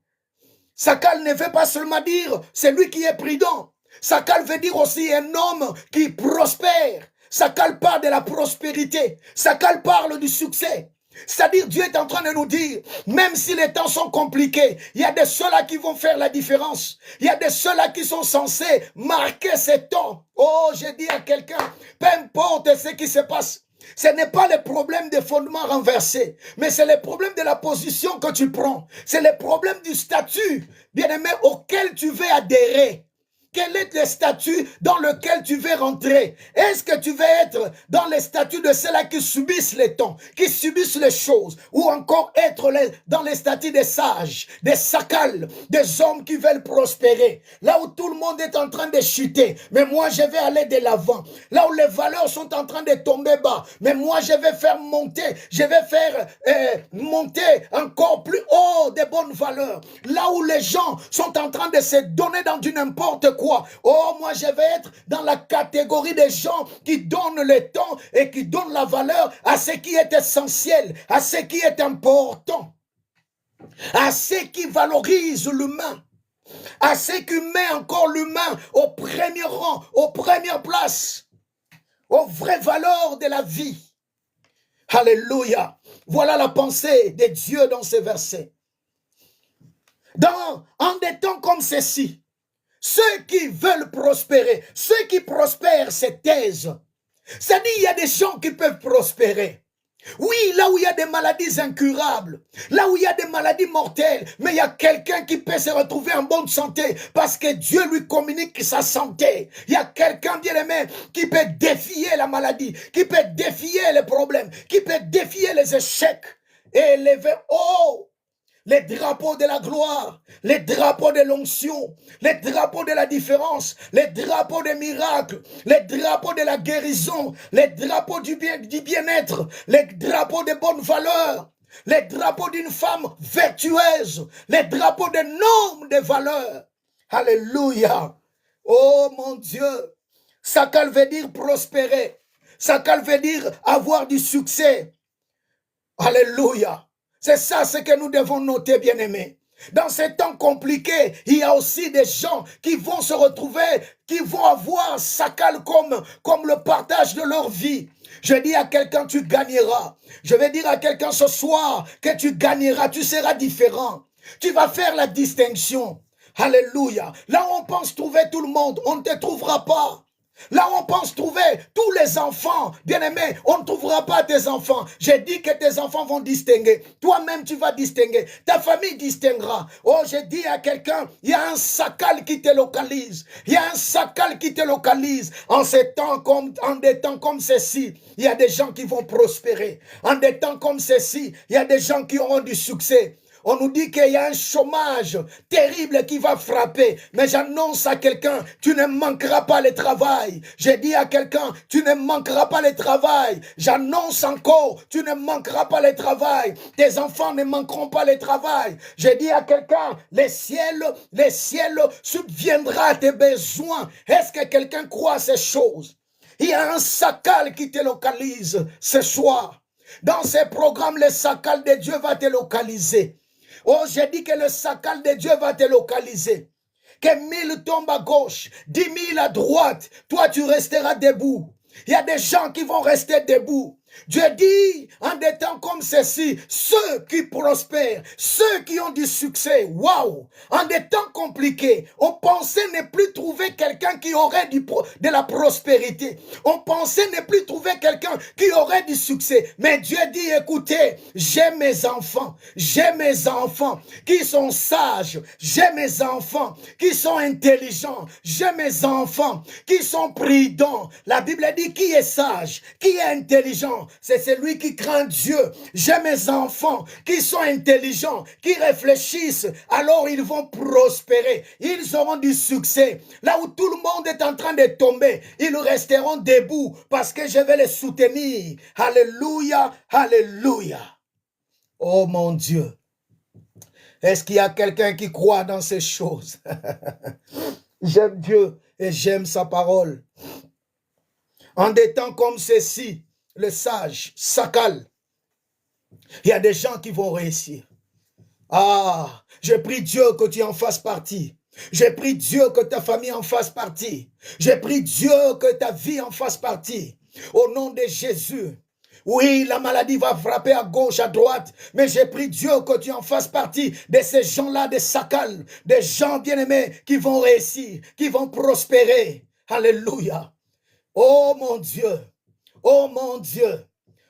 sakal ne veut pas seulement dire celui qui est prudent. Sakal veut dire aussi un homme qui prospère. Sakal parle de la prospérité. Sakal parle du succès. C'est-à-dire, Dieu est en train de nous dire, même si les temps sont compliqués, il y a des ceux-là qui vont faire la différence. Il y a des ceux-là qui sont censés marquer ces temps. Oh, j'ai dit à quelqu'un, peu importe ce qui se passe, ce n'est pas le problème des fondements renversés, mais c'est le problème de la position que tu prends. C'est le problème du statut, bien-aimé, auquel tu veux adhérer. Quel est le statut dans lequel tu veux rentrer? Est-ce que tu veux être dans le statut de ceux-là qui subissent les temps, qui subissent les choses, ou encore être dans le statut des sages, des sakals, des hommes qui veulent prospérer, là où tout le monde est en train de chuter, mais moi je vais aller de l'avant, là où les valeurs sont en train de tomber bas, mais moi je vais faire monter, je vais faire monter encore plus haut des bonnes valeurs, là où les gens sont en train de se donner dans du n'importe quoi. Oh, moi je vais être dans la catégorie des gens qui donnent le temps et qui donnent la valeur à ce qui est essentiel, à ce qui est important, à ce qui valorise l'humain, à ce qui met encore l'humain au premier rang, aux premières places, aux vraies valeurs de la vie. Alléluia. Voilà la pensée de Dieu dans ces versets. En des temps comme ceci, ceux qui veulent prospérer, ceux qui prospèrent se taisent. C'est-à-dire, il y a des gens qui peuvent prospérer. Oui, là où il y a des maladies incurables, là où il y a des maladies mortelles, mais il y a quelqu'un qui peut se retrouver en bonne santé parce que Dieu lui communique sa santé. Il y a quelqu'un, bien aimé, qui peut défier la maladie, qui peut défier les problèmes, qui peut défier les échecs et élever haut les drapeaux de la gloire, les drapeaux de l'onction, les drapeaux de la différence, les drapeaux des miracles, les drapeaux de la guérison, les drapeaux du bien-être, les drapeaux de bonnes valeurs, les drapeaux d'une femme vertueuse, les drapeaux d'un homme de valeur. Alléluia. Oh mon Dieu. Sakal veut dire prospérer. Sakal veut dire avoir du succès. Alléluia. C'est ça ce que nous devons noter, bien-aimés. Dans ces temps compliqués, il y a aussi des gens qui vont se retrouver, qui vont avoir Sakal comme le partage de leur vie. Je dis à quelqu'un, tu gagneras. Je vais dire à quelqu'un ce soir que tu gagneras, tu seras différent. Tu vas faire la distinction. Alléluia. Là où on pense trouver tout le monde, on ne te trouvera pas. Là où on pense trouver tous les enfants, bien-aimés, on ne trouvera pas tes enfants. J'ai dit que tes enfants vont distinguer. Toi-même, tu vas distinguer. Ta famille distinguera. Oh, j'ai dit à quelqu'un, il y a un sakal qui te localise. Il y a un sakal qui te localise. En des temps comme ceci, il y a des gens qui vont prospérer. En des temps comme ceci, il y a des gens qui auront du succès. On nous dit qu'il y a un chômage terrible qui va frapper. Mais j'annonce à quelqu'un, tu ne manqueras pas le travail. J'ai dit à quelqu'un, tu ne manqueras pas le travail. J'annonce encore, tu ne manqueras pas le travail. Tes enfants ne manqueront pas le travail. J'ai dit à quelqu'un, les ciels subviendra à tes besoins. Est-ce que quelqu'un croit à ces choses? Il y a un sakal qui te localise ce soir. Dans ces programmes, le sakal de Dieu va te localiser. Oh, j'ai dit que le sakal de Dieu va te localiser. Que 1000 tombent à gauche, 10 000 à droite. Toi, tu resteras debout. Il y a des gens qui vont rester debout. Dieu dit, en des temps comme ceci, ceux qui prospèrent, ceux qui ont du succès, waouh, en des temps compliqués, on pensait ne plus trouver quelqu'un qui aurait de la prospérité. On pensait ne plus trouver quelqu'un qui aurait du succès. Mais Dieu dit, écoutez, j'ai mes enfants qui sont sages, j'ai mes enfants qui sont intelligents, j'ai mes enfants qui sont prudents. La Bible dit, qui est sage, qui est intelligent? C'est celui qui craint Dieu. J'ai mes enfants qui sont intelligents, qui réfléchissent, alors ils vont prospérer. Ils auront du succès. Là où tout le monde est en train de tomber, ils resteront debout parce que je vais les soutenir. Alléluia, alléluia. Oh mon Dieu. Est-ce qu'il y a quelqu'un qui croit dans ces choses? J'aime Dieu et j'aime sa parole. En des temps comme ceci, le sage, sakal, il y a des gens qui vont réussir. Ah, je prie Dieu que tu en fasses partie. Je prie Dieu que ta famille en fasse partie. Je prie Dieu que ta vie en fasse partie. Au nom de Jésus. Oui, la maladie va frapper à gauche, à droite, mais j'ai pris Dieu que tu en fasses partie de ces gens-là, des sakal, des gens bien-aimés qui vont réussir, qui vont prospérer. Alléluia. Oh mon Dieu. Oh mon Dieu,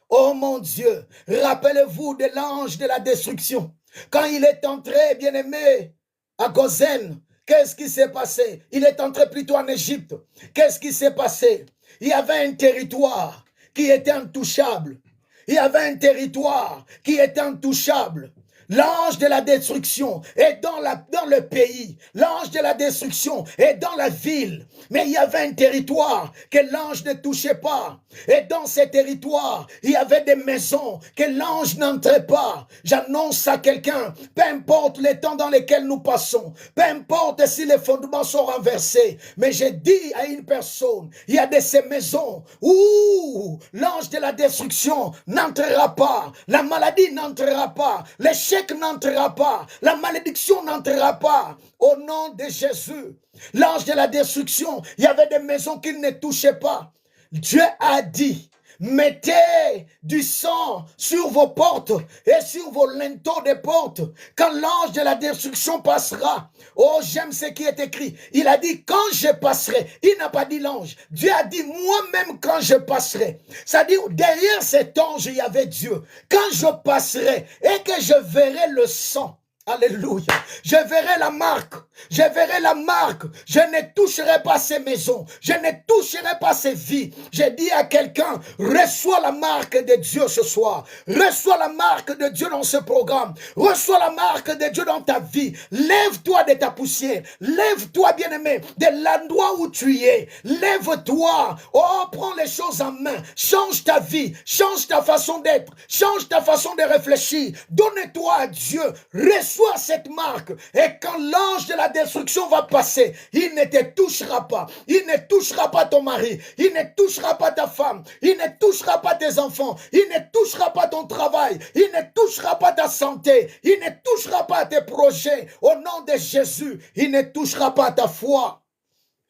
oh mon Dieu, rappelez-vous de l'ange de la destruction. Quand il est entré, bien-aimé, à Gozen, qu'est-ce qui s'est passé? Il est entré plutôt en Égypte. Qu'est-ce qui s'est passé? Il y avait un territoire qui était intouchable. Il y avait un territoire qui était intouchable. L'ange de la destruction est dans le pays. L'ange de la destruction est dans la ville. Mais il y avait un territoire que l'ange ne touchait pas. Et dans ce territoire, il y avait des maisons que l'ange n'entrait pas. J'annonce à quelqu'un, peu importe les temps dans lesquels nous passons, peu importe si les fondements sont renversés, mais j'ai dit à une personne, il y a de ces maisons où l'ange de la destruction n'entrera pas, la maladie n'entrera pas, l'échec n'entrera pas, la malédiction n'entrera pas. Au nom de Jésus, l'ange de la destruction, il y avait des maisons qu'il ne touchait pas. Dieu a dit, Mettez du sang sur vos portes et sur vos linteaux des portes. Quand l'ange de la destruction passera. Oh, j'aime ce qui est écrit. Il a dit, quand je passerai. Il n'a pas dit l'ange. Dieu a dit, moi-même quand je passerai. C'est-à-dire, derrière cet ange, il y avait Dieu. Quand je passerai et que je verrai le sang. Alléluia. Je verrai la marque. Je verrai la marque. Je ne toucherai pas ces maisons. Je ne toucherai pas ces vies. J'ai dit à quelqu'un, reçois la marque de Dieu ce soir. Reçois la marque de Dieu dans ce programme. Reçois la marque de Dieu dans ta vie. Lève-toi de ta poussière. Lève-toi, bien-aimé, de l'endroit où tu es. Lève-toi. Oh, prends les choses en main. Change ta vie. Change ta façon d'être. Change ta façon de réfléchir. Donne-toi à Dieu. Reçois cette marque. Et quand l'ange de la destruction va passer, il ne te touchera pas. Il ne touchera pas ton mari. Il ne touchera pas ta femme. Il ne touchera pas tes enfants. Il ne touchera pas ton travail. Il ne touchera pas ta santé. Il ne touchera pas tes projets. Au nom de Jésus, il ne touchera pas ta foi.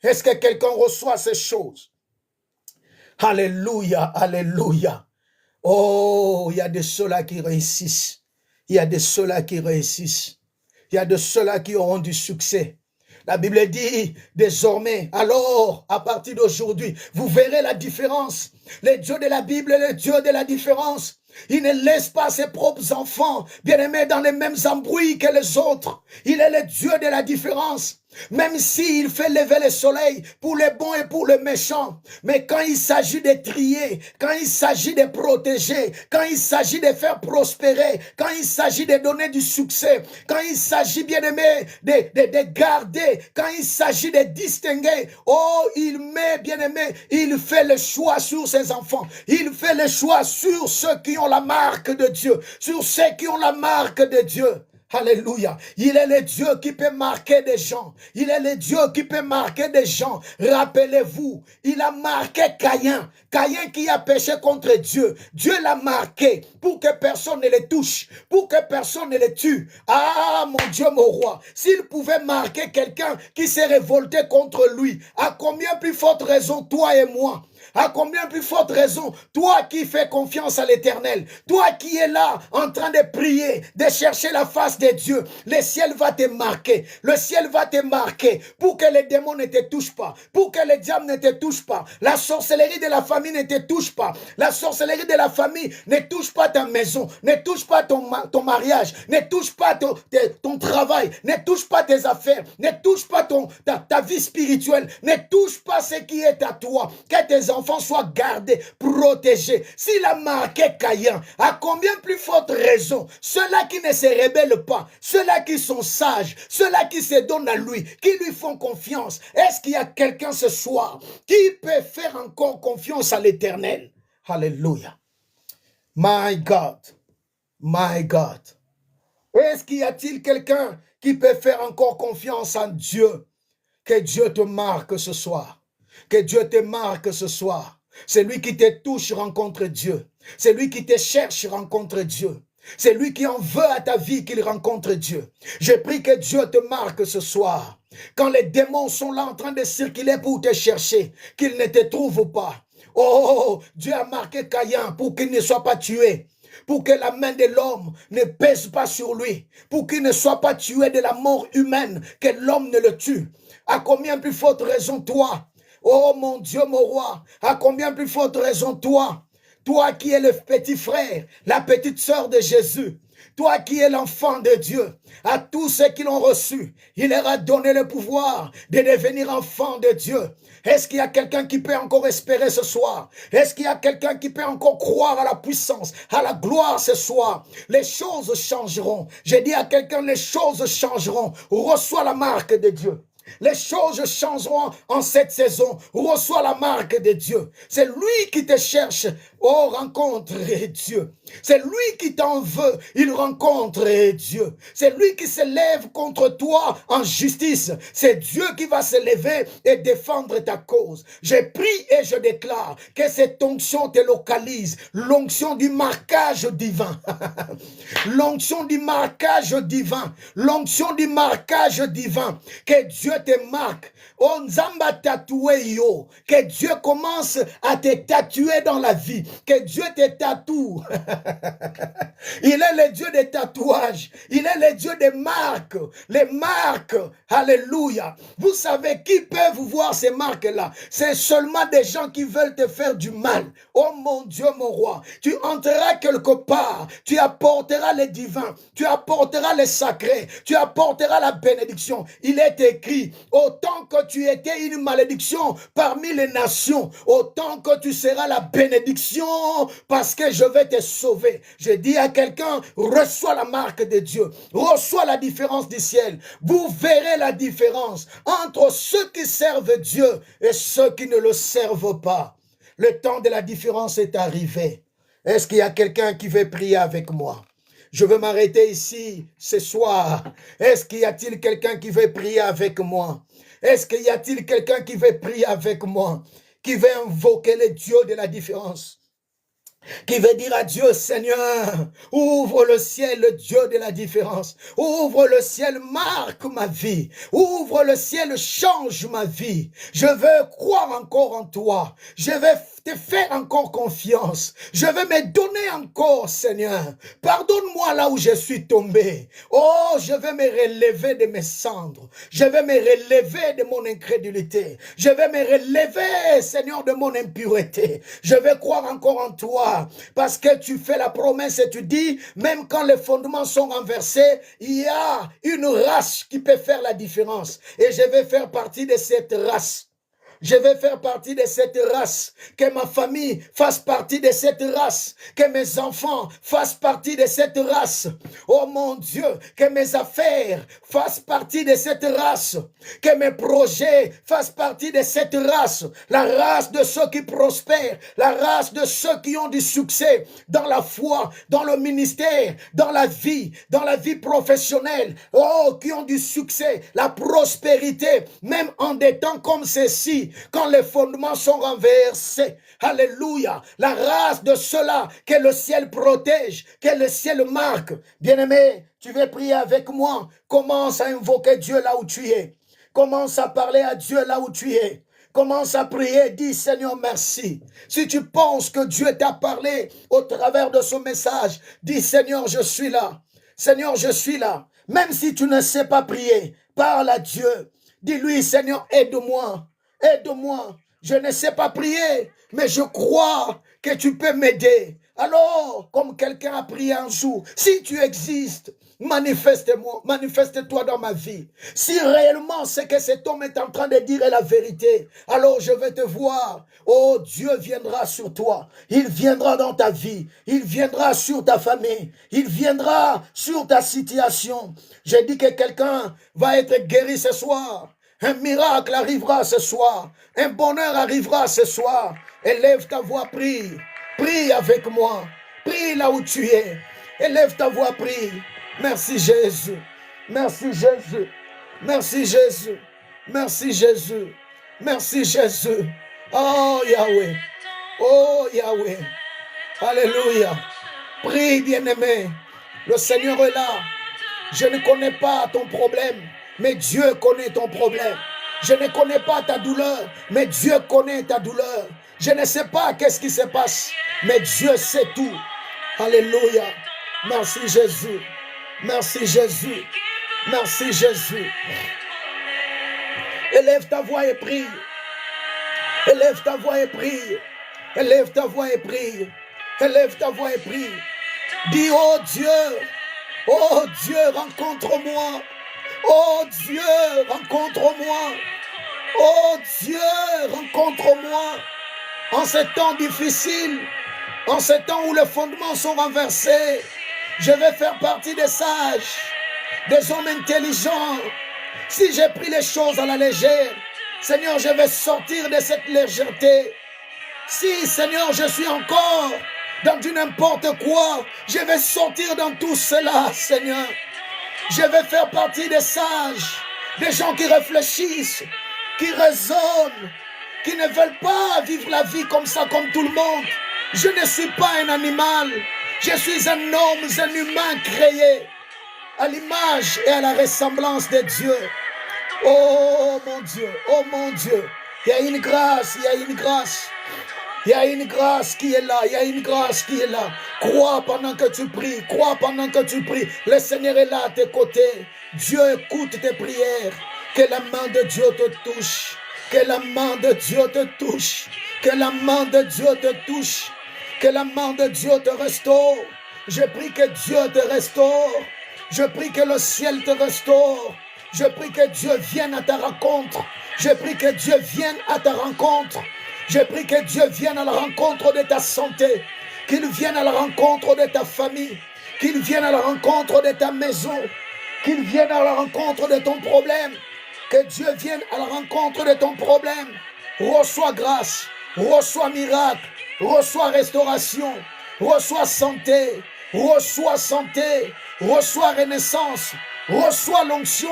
Est-ce que quelqu'un reçoit ces choses? Alléluia, alléluia. Oh, il y a de ceux-là qui réussissent. Il y a de ceux-là qui réussissent. Il y a de ceux-là qui auront du succès. La Bible dit désormais, alors, à partir d'aujourd'hui, vous verrez la différence. Le Dieu de la Bible est le Dieu de la différence. Il ne laisse pas ses propres enfants, bien-aimés, dans les mêmes embrouilles que les autres. Il est le Dieu de la différence. Même s'il fait lever le soleil pour les bons et pour les méchants. Mais quand il s'agit de trier, quand il s'agit de protéger, quand il s'agit de faire prospérer, quand il s'agit de donner du succès, quand il s'agit, bien-aimé, de garder, quand il s'agit de distinguer, oh, il met, bien-aimé, il fait le choix sur ses enfants. Il fait le choix sur ceux qui ont la marque de Dieu, sur ceux qui ont la marque de Dieu. Alléluia. Il est le Dieu qui peut marquer des gens. Il est le Dieu qui peut marquer des gens. Rappelez-vous, il a marqué Caïn. Caïn qui a péché contre Dieu. Dieu l'a marqué pour que personne ne le touche, pour que personne ne le tue. Ah, mon Dieu, mon roi, s'il pouvait marquer quelqu'un qui s'est révolté contre lui, à combien plus forte raison, toi et moi? À combien plus forte raison, toi qui fais confiance à l'Éternel, toi qui es là en train de prier, de chercher la face de Dieu, le ciel va te marquer, le ciel va te marquer pour que les démons ne te touchent pas, pour que les diables ne te touchent pas, la sorcellerie de la famille ne te touche pas, la sorcellerie de la famille ne touche pas ta maison, ne touche pas ton mariage, ne touche pas ton travail, ne touche pas tes affaires, ne touche pas ta vie spirituelle, ne touche pas ce qui est à toi, que tes enfants soient gardés, protégés. S'il a marqué Caïn, à combien plus forte raison, ceux-là qui ne se rebellent pas, ceux-là qui sont sages, ceux-là qui se donnent à lui, qui lui font confiance. Est-ce qu'il y a quelqu'un ce soir qui peut faire encore confiance à l'Éternel? Alléluia. My God, my God. Est-ce qu'il y a-t-il quelqu'un qui peut faire encore confiance en Dieu? Que Dieu te marque ce soir. Que Dieu te marque ce soir. C'est lui qui te touche, rencontre Dieu. C'est lui qui te cherche, rencontre Dieu. C'est lui qui en veut à ta vie qu'il rencontre Dieu. Je prie que Dieu te marque ce soir. Quand les démons sont là en train de circuler pour te chercher, qu'ils ne te trouvent pas. Oh, Dieu a marqué Caïn pour qu'il ne soit pas tué. Pour que la main de l'homme ne pèse pas sur lui. Pour qu'il ne soit pas tué de la mort humaine, que l'homme ne le tue. À combien plus forte raison toi? Oh mon Dieu, mon roi, à combien plus forte raison toi? Toi qui es le petit frère, la petite sœur de Jésus. Toi qui es l'enfant de Dieu, à tous ceux qui l'ont reçu, il leur a donné le pouvoir de devenir enfants de Dieu. Est-ce qu'il y a quelqu'un qui peut encore espérer ce soir? Est-ce qu'il y a quelqu'un qui peut encore croire à la puissance, à la gloire ce soir? Les choses changeront. J'ai dit à quelqu'un, les choses changeront. Reçois la marque de Dieu. Les choses changeront en cette saison. Reçois la marque de Dieu. C'est lui qui te cherche. Oh, rencontre Dieu. C'est lui qui t'en veut. Il rencontre Dieu. C'est lui qui se lève contre toi en justice. C'est Dieu qui va se lever et défendre ta cause. Je prie et je déclare que cette onction te localise. L'onction du marquage divin. L'onction du marquage divin. L'onction du marquage divin. Que Dieu te marque. Oh, Nzamba tatoué yo. Que Dieu commence à te tatouer dans la vie. Que Dieu te tatoue. Il est le Dieu des tatouages. Il est le Dieu des marques. Les marques. Alléluia. Vous savez qui peut vous voir ces marques-là? C'est seulement des gens qui veulent te faire du mal. Oh mon Dieu, mon roi. Tu entreras quelque part. Tu apporteras les divins. Tu apporteras les sacrés. Tu apporteras la bénédiction. Il est écrit, autant que tu étais une malédiction parmi les nations, autant que tu seras la bénédiction parce que je vais te sauver. Je dis à quelqu'un, reçois la marque de Dieu. Reçois la différence du ciel. Vous verrez la différence entre ceux qui servent Dieu et ceux qui ne le servent pas. Le temps de la différence est arrivé. Est-ce qu'il y a quelqu'un qui veut prier avec moi? Je veux m'arrêter ici ce soir. Est-ce qu'il y a-t-il quelqu'un qui veut prier avec moi? Est-ce qu'il y a-t-il quelqu'un qui veut prier avec moi? Qui veut invoquer le Dieu de la différence? Qui veut dire à Dieu, Seigneur, ouvre le ciel, le Dieu de la différence. Ouvre le ciel, marque ma vie. Ouvre le ciel, change ma vie. Je veux croire encore en toi. Je vais te faire encore confiance. Je vais me donner encore, Seigneur. Pardonne-moi là où je suis tombé. Oh, je vais me relever de mes cendres. Je vais me relever de mon incrédulité. Je vais me relever, Seigneur, de mon impureté. Je vais croire encore en toi. Parce que tu fais la promesse et tu dis, même quand les fondements sont renversés, il y a une race qui peut faire la différence. Et je vais faire partie de cette race. Je vais faire partie de cette race, que ma famille fasse partie de cette race, que mes enfants fassent partie de cette race. Oh mon Dieu, que mes affaires fassent partie de cette race, que mes projets fassent partie de cette race, la race de ceux qui prospèrent, la race de ceux qui ont du succès dans la foi, dans le ministère, dans la vie professionnelle, oh, qui ont du succès, la prospérité, même en des temps comme ceci, quand les fondements sont renversés. Alléluia. La race de ceux-là que le ciel protège, que le ciel marque. Bien-aimé, tu veux prier avec moi? Commence à invoquer Dieu là où tu es. Commence à parler à Dieu là où tu es. Commence à prier, dis Seigneur merci. Si tu penses que Dieu t'a parlé au travers de ce message, dis Seigneur je suis là. Seigneur je suis là. Même si tu ne sais pas prier, parle à Dieu. Dis-lui Seigneur aide-moi. Aide-moi, je ne sais pas prier, mais je crois que tu peux m'aider. Alors, comme quelqu'un a prié un jour, si tu existes, manifeste-toi dans ma vie. Si réellement ce que cet homme est en train de dire est la vérité, alors je vais te voir. Oh, Dieu viendra sur toi. Il viendra dans ta vie. Il viendra sur ta famille. Il viendra sur ta situation. J'ai dit que quelqu'un va être guéri ce soir. Un miracle arrivera ce soir. Un bonheur arrivera ce soir. Élève ta voix, prie. Prie avec moi. Prie là où tu es. Élève ta voix, prie. Merci Jésus. Merci Jésus. Merci Jésus. Merci Jésus. Merci Jésus. Oh Yahweh. Oh Yahweh. Alléluia. Prie, bien-aimé. Le Seigneur est là. Je ne connais pas ton problème, mais Dieu connaît ton problème. Je ne connais pas ta douleur, mais Dieu connaît ta douleur. Je ne sais pas qu'est-ce qui se passe, mais Dieu sait tout. Alléluia. Merci Jésus. Merci Jésus. Merci Jésus. Élève ta voix et prie. Élève ta voix et prie. Élève ta voix et prie. Élève ta voix et prie. Dis, oh Dieu, rencontre-moi. Oh Dieu, rencontre-moi. Oh Dieu, rencontre-moi. En ces temps difficiles, en ces temps où les fondements sont renversés, je vais faire partie des sages, des hommes intelligents. Si j'ai pris les choses à la légère, Seigneur, je vais sortir de cette légèreté. Si, Seigneur, je suis encore dans du n'importe quoi, je vais sortir dans tout cela, Seigneur. Je vais faire partie des sages, des gens qui réfléchissent, qui raisonnent, qui ne veulent pas vivre la vie comme ça, comme tout le monde. Je ne suis pas un animal, je suis un homme, un humain créé à l'image et à la ressemblance de Dieu. Oh mon Dieu, oh mon Dieu. Il y a une grâce, il y a une grâce. Il y a une grâce qui est là, il y a une grâce qui est là. Crois pendant que tu pries, crois pendant que tu pries. Le Seigneur est là à tes côtés. Dieu écoute tes prières. Que la main de Dieu te touche. Que la main de Dieu te touche. Que la main de Dieu te touche. Que la main de Dieu te restaure. Je prie que Dieu te restaure. Je prie que le ciel te restaure. Je prie que Dieu vienne à ta rencontre. Je prie que Dieu vienne à ta rencontre. Je prie que Dieu vienne à la rencontre de ta santé. Qu'il vienne à la rencontre de ta famille. Qu'il vienne à la rencontre de ta maison. Qu'il vienne à la rencontre de ton problème. Que Dieu vienne à la rencontre de ton problème. Reçois grâce. Reçois miracle. Reçois restauration. Reçois santé. Reçois santé. Reçois renaissance. Reçois l'onction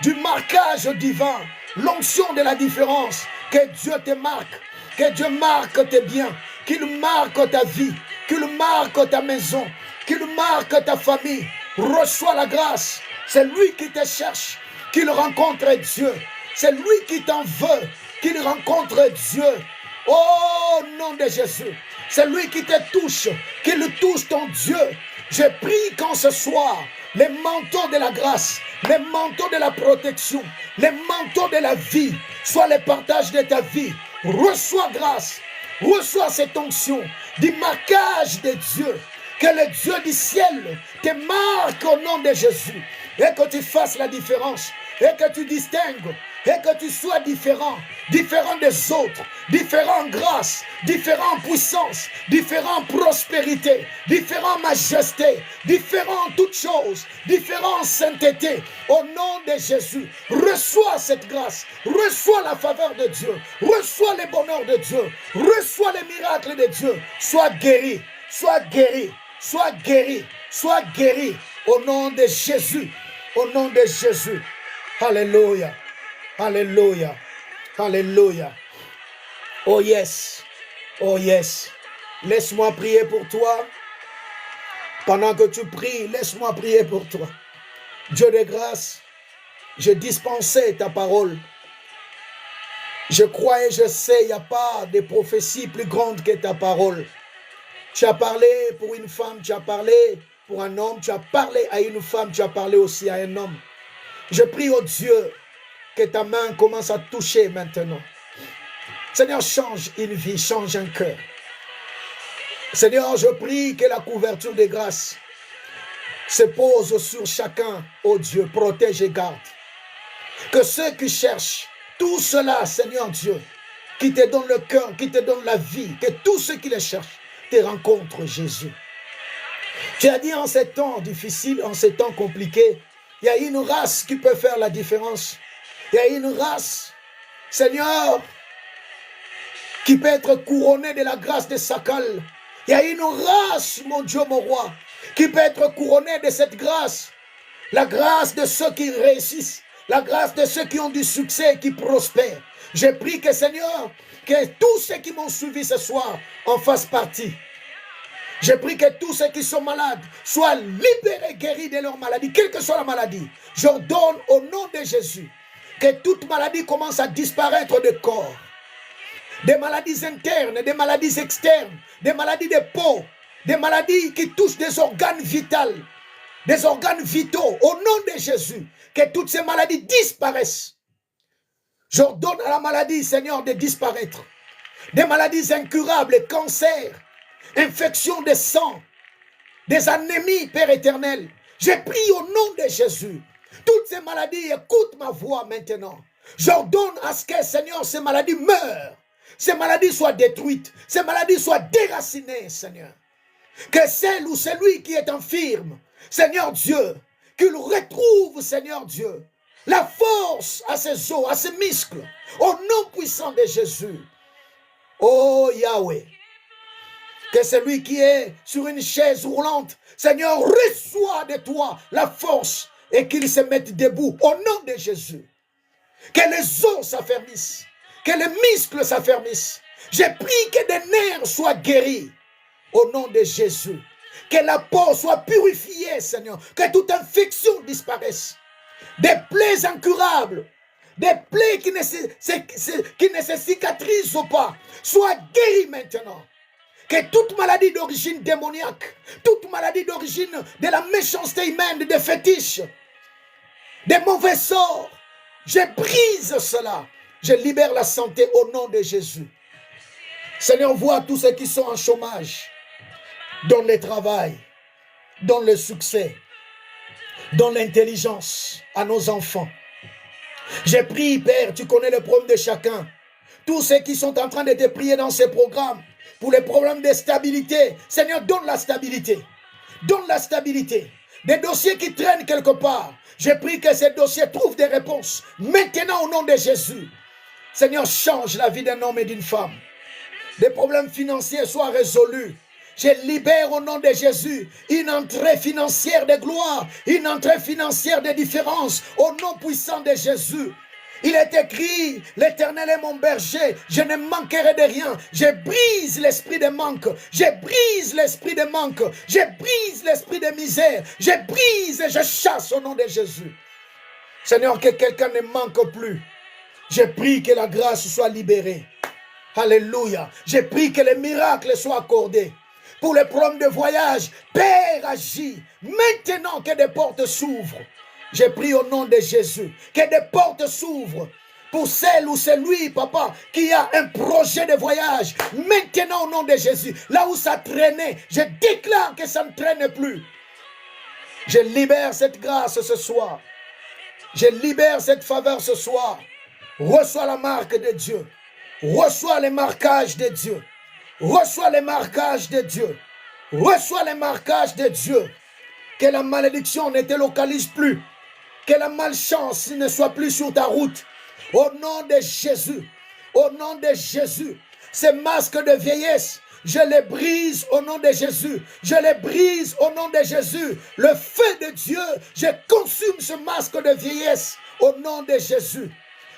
du marquage divin. L'onction de la différence. Que Dieu te marque. Que Dieu marque tes biens. Qu'il marque ta vie. Qu'il marque ta maison. Qu'il marque ta famille. Reçois la grâce. C'est lui qui te cherche. Qu'il rencontre Dieu. C'est lui qui t'en veut. Qu'il rencontre Dieu. Oh, nom de Jésus. C'est lui qui te touche. Qu'il touche ton Dieu. Je prie qu'en ce soir, les manteaux de la grâce, les manteaux de la protection, les manteaux de la vie, soient les partages de ta vie. Reçois grâce. Reçois cette onction du marquage de Dieu. Que le Dieu du ciel te marque au nom de Jésus. Et que tu fasses la différence. Et que tu distingues. Et que tu sois différent. Différent des autres. Différent en grâce. Différent en puissance. Différent en prospérité. Différent en majesté. Différent en toutes choses. Différent en sainteté. Au nom de Jésus. Reçois cette grâce. Reçois la faveur de Dieu. Reçois les bonheurs de Dieu. Reçois les miracles de Dieu. Sois guéri. Sois guéri. Sois guéri. Sois guéri. Au nom de Jésus. Au nom de Jésus. Alléluia. Alléluia. Alléluia. Oh yes. Oh yes. Laisse-moi prier pour toi. Pendant que tu pries, laisse-moi prier pour toi. Dieu de grâce, je dispensais ta parole. Je crois et je sais, il n'y a pas de prophétie plus grande que ta parole. Tu as parlé pour une femme, tu as parlé pour un homme, tu as parlé à une femme, tu as parlé aussi à un homme. Je prie au Dieu que ta main commence à toucher maintenant. Seigneur, change une vie, change un cœur. Seigneur, je prie que la couverture des grâces se pose sur chacun, ô Dieu, protège et garde. Que ceux qui cherchent, tout cela, Seigneur Dieu, qui te donne le cœur, qui te donne la vie, que tous ceux qui les cherchent te rencontrent, Jésus. Tu as dit en ces temps difficiles, en ces temps compliqués, il y a une race qui peut faire la différence. Il y a une race, Seigneur, qui peut être couronnée de la grâce de Sakal. Il y a une race, mon Dieu, mon roi, qui peut être couronnée de cette grâce. La grâce de ceux qui réussissent. La grâce de ceux qui ont du succès et qui prospèrent. Je prie que, Seigneur, que tous ceux qui m'ont suivi ce soir en fassent partie. Je prie que tous ceux qui sont malades soient libérés, guéris de leur maladie, quelle que soit la maladie. J'ordonne au nom de Jésus que toute maladie commence à disparaître du corps. Des maladies internes, des maladies externes, des maladies de peau, des maladies qui touchent des organes vitaux, des organes vitaux. Au nom de Jésus, que toutes ces maladies disparaissent. J'ordonne à la maladie, Seigneur, de disparaître. Des maladies incurables, cancers, infections de sang, des anémies, Père éternel. Je prie au nom de Jésus. Toutes ces maladies, écoute ma voix maintenant. J'ordonne à ce que, Seigneur, ces maladies meurent. Ces maladies soient détruites. Ces maladies soient déracinées, Seigneur. Que celle ou celui qui est infirme, Seigneur Dieu, qu'il retrouve, Seigneur Dieu, la force à ses os, à ses muscles, au nom puissant de Jésus. Oh Yahweh, que celui qui est sur une chaise roulante, Seigneur, reçoit de toi la force et qu'il se mette debout au nom de Jésus. Que les os s'affermissent, que les muscles s'affermissent. Je prie que des nerfs soient guéris au nom de Jésus. Que la peau soit purifiée, Seigneur. Que toute infection disparaisse. Des plaies incurables, des plaies qui ne se cicatrisent pas, soient guéries maintenant. Que toute maladie d'origine démoniaque, toute maladie d'origine de la méchanceté humaine, des fétiches, des mauvais sorts, je brise cela. Je libère la santé au nom de Jésus. Seigneur, vois tous ceux qui sont en chômage. Donne le travail, donne le succès, donne l'intelligence à nos enfants. J'ai prié, Père, tu connais le problème de chacun. Tous ceux qui sont en train de te prier dans ces programmes, pour les problèmes de stabilité, Seigneur, donne la stabilité. Donne la stabilité. Des dossiers qui traînent quelque part, je prie que ces dossiers trouvent des réponses. Maintenant, au nom de Jésus, Seigneur, change la vie d'un homme et d'une femme. Des problèmes financiers soient résolus. Je libère au nom de Jésus une entrée financière de gloire, une entrée financière de différence, au nom puissant de Jésus. Il est écrit, l'Éternel est mon berger, je ne manquerai de rien. Je brise l'esprit de manque, je brise l'esprit de manque, je brise l'esprit de misère, je brise et je chasse au nom de Jésus. Seigneur, que quelqu'un ne manque plus. Je prie que la grâce soit libérée. Alléluia. Je prie que les miracles soient accordés. Pour les problèmes de voyage, Père, agis. Maintenant que des portes s'ouvrent. Je prie au nom de Jésus que des portes s'ouvrent pour celle ou celui, papa, qui a un projet de voyage. Maintenant au nom de Jésus, là où ça traînait, je déclare que ça ne traîne plus. Je libère cette grâce ce soir. Je libère cette faveur ce soir. Reçois la marque de Dieu. Reçois les marquages de Dieu. Reçois les marquages de Dieu. Reçois les marquages de Dieu. Que la malédiction ne te localise plus. Que la malchance ne soit plus sur ta route. Au nom de Jésus. Au nom de Jésus. Ces masques de vieillesse, je les brise au nom de Jésus. Je les brise au nom de Jésus. Le feu de Dieu, je consume ce masque de vieillesse au nom de Jésus.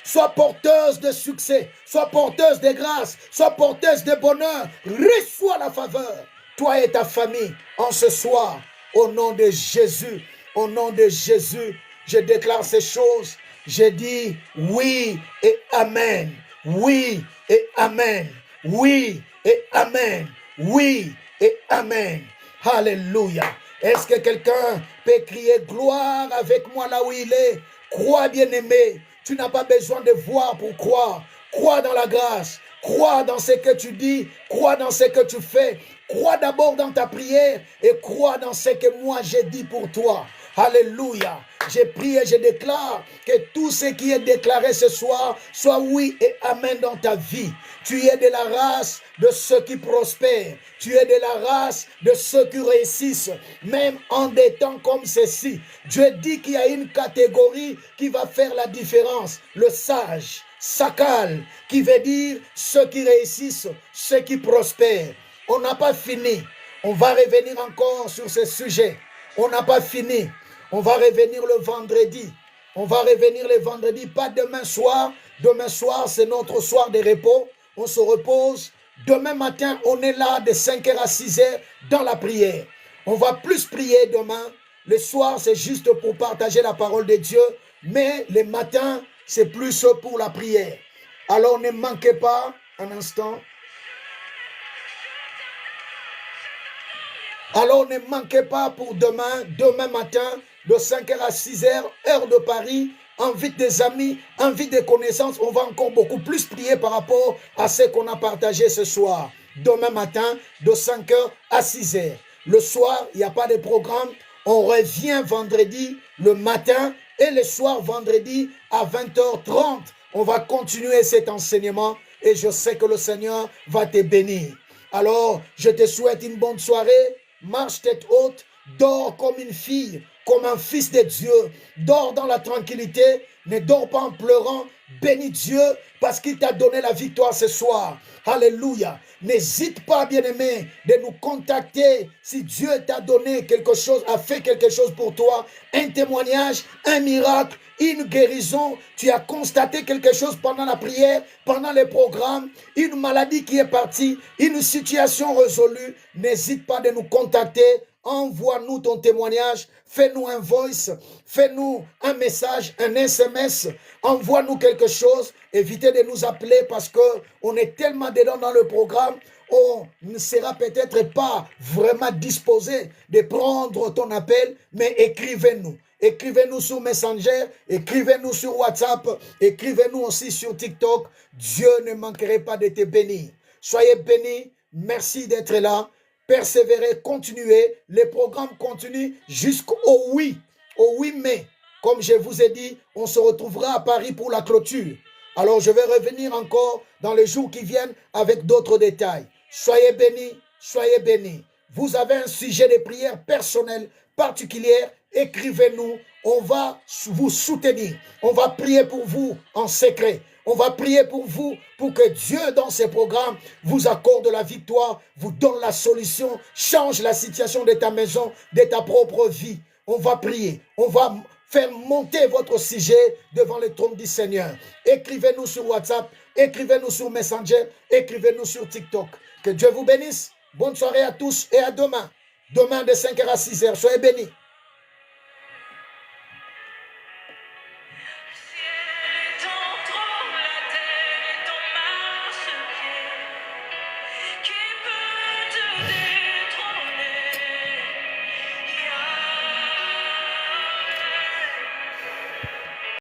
Sois porteuse de succès, sois porteuse de grâce, sois porteuse de bonheur. Reçois la faveur, toi et ta famille, en ce soir. Au nom de Jésus, au nom de Jésus, je déclare ces choses. Je dis oui et amen. Oui et amen. Oui et amen. Oui et amen. Alléluia. Est-ce que quelqu'un peut crier gloire avec moi là où il est? Crois, bien-aimé. Tu n'as pas besoin de voir pour croire. Crois dans la grâce. Crois dans ce que tu dis. Crois dans ce que tu fais. Crois d'abord dans ta prière et crois dans ce que moi j'ai dit pour toi. Alléluia. Je prie et je déclare que tout ce qui est déclaré ce soir soit oui et amen dans ta vie. Tu es de la race de ceux qui prospèrent. Tu es de la race de ceux qui réussissent. Même en des temps comme ceci. Dieu dit qu'il y a une catégorie qui va faire la différence. Le sage, sakal, qui veut dire ceux qui réussissent, ceux qui prospèrent. On n'a pas fini. On va revenir encore sur ce sujet. On n'a pas fini. On va revenir le vendredi. On va revenir le vendredi, pas demain soir. Demain soir, c'est notre soir de repos. On se repose. Demain matin, on est là de 5h à 6h dans la prière. On va plus prier demain. Le soir, c'est juste pour partager la parole de Dieu. Mais le matin, c'est plus pour la prière. Alors, ne manquez pas un instant. Alors ne manquez pas pour demain matin, de 5h à 6h, heure de Paris, invite des amis, invite des connaissances. On va encore beaucoup plus prier par rapport à ce qu'on a partagé ce soir. Demain matin, de 5h à 6h. Le soir, il n'y a pas de programme. On revient vendredi le matin et le soir vendredi à 20h30. On va continuer cet enseignement et je sais que le Seigneur va te bénir. Alors, je te souhaite une bonne soirée. Marche tête haute, dors comme une fille, comme un fils de Dieu. Dors dans la tranquillité, ne dors pas en pleurant. Bénis Dieu parce qu'il t'a donné la victoire ce soir. Alléluia. N'hésite pas, bien-aimé, de nous contacter si Dieu t'a donné quelque chose, a fait quelque chose pour toi. Un témoignage, un miracle, une guérison. Tu as constaté quelque chose pendant la prière, pendant les programmes, une maladie qui est partie, une situation résolue. N'hésite pas de nous contacter envoie-nous ton témoignage, fais-nous un voice, fais-nous un message, un SMS, envoie-nous quelque chose, évitez de nous appeler parce qu'on est tellement dedans dans le programme, on ne sera peut-être pas vraiment disposé de prendre ton appel, mais écrivez-nous. Écrivez-nous sur Messenger, écrivez-nous sur WhatsApp, écrivez-nous aussi sur TikTok. Dieu ne manquerait pas de te bénir. Soyez bénis, merci d'être là. Persévérez, continuez. Les programmes continuent jusqu'au 8 mai. Comme je vous ai dit, on se retrouvera à Paris pour la clôture. Alors je vais revenir encore dans les jours qui viennent avec d'autres détails. Soyez bénis, soyez bénis. Vous avez un sujet de prière personnel, particulière, écrivez-nous. On va vous soutenir. On va prier pour vous en secret. On va prier pour vous, pour que Dieu, dans ses programmes, vous accorde la victoire, vous donne la solution, change la situation de ta maison, de ta propre vie. On va prier. On va faire monter votre sujet devant le trône du Seigneur. Écrivez-nous sur WhatsApp, écrivez-nous sur Messenger, écrivez-nous sur TikTok. Que Dieu vous bénisse. Bonne soirée à tous et à demain. Demain de 5h à 6h. Soyez bénis.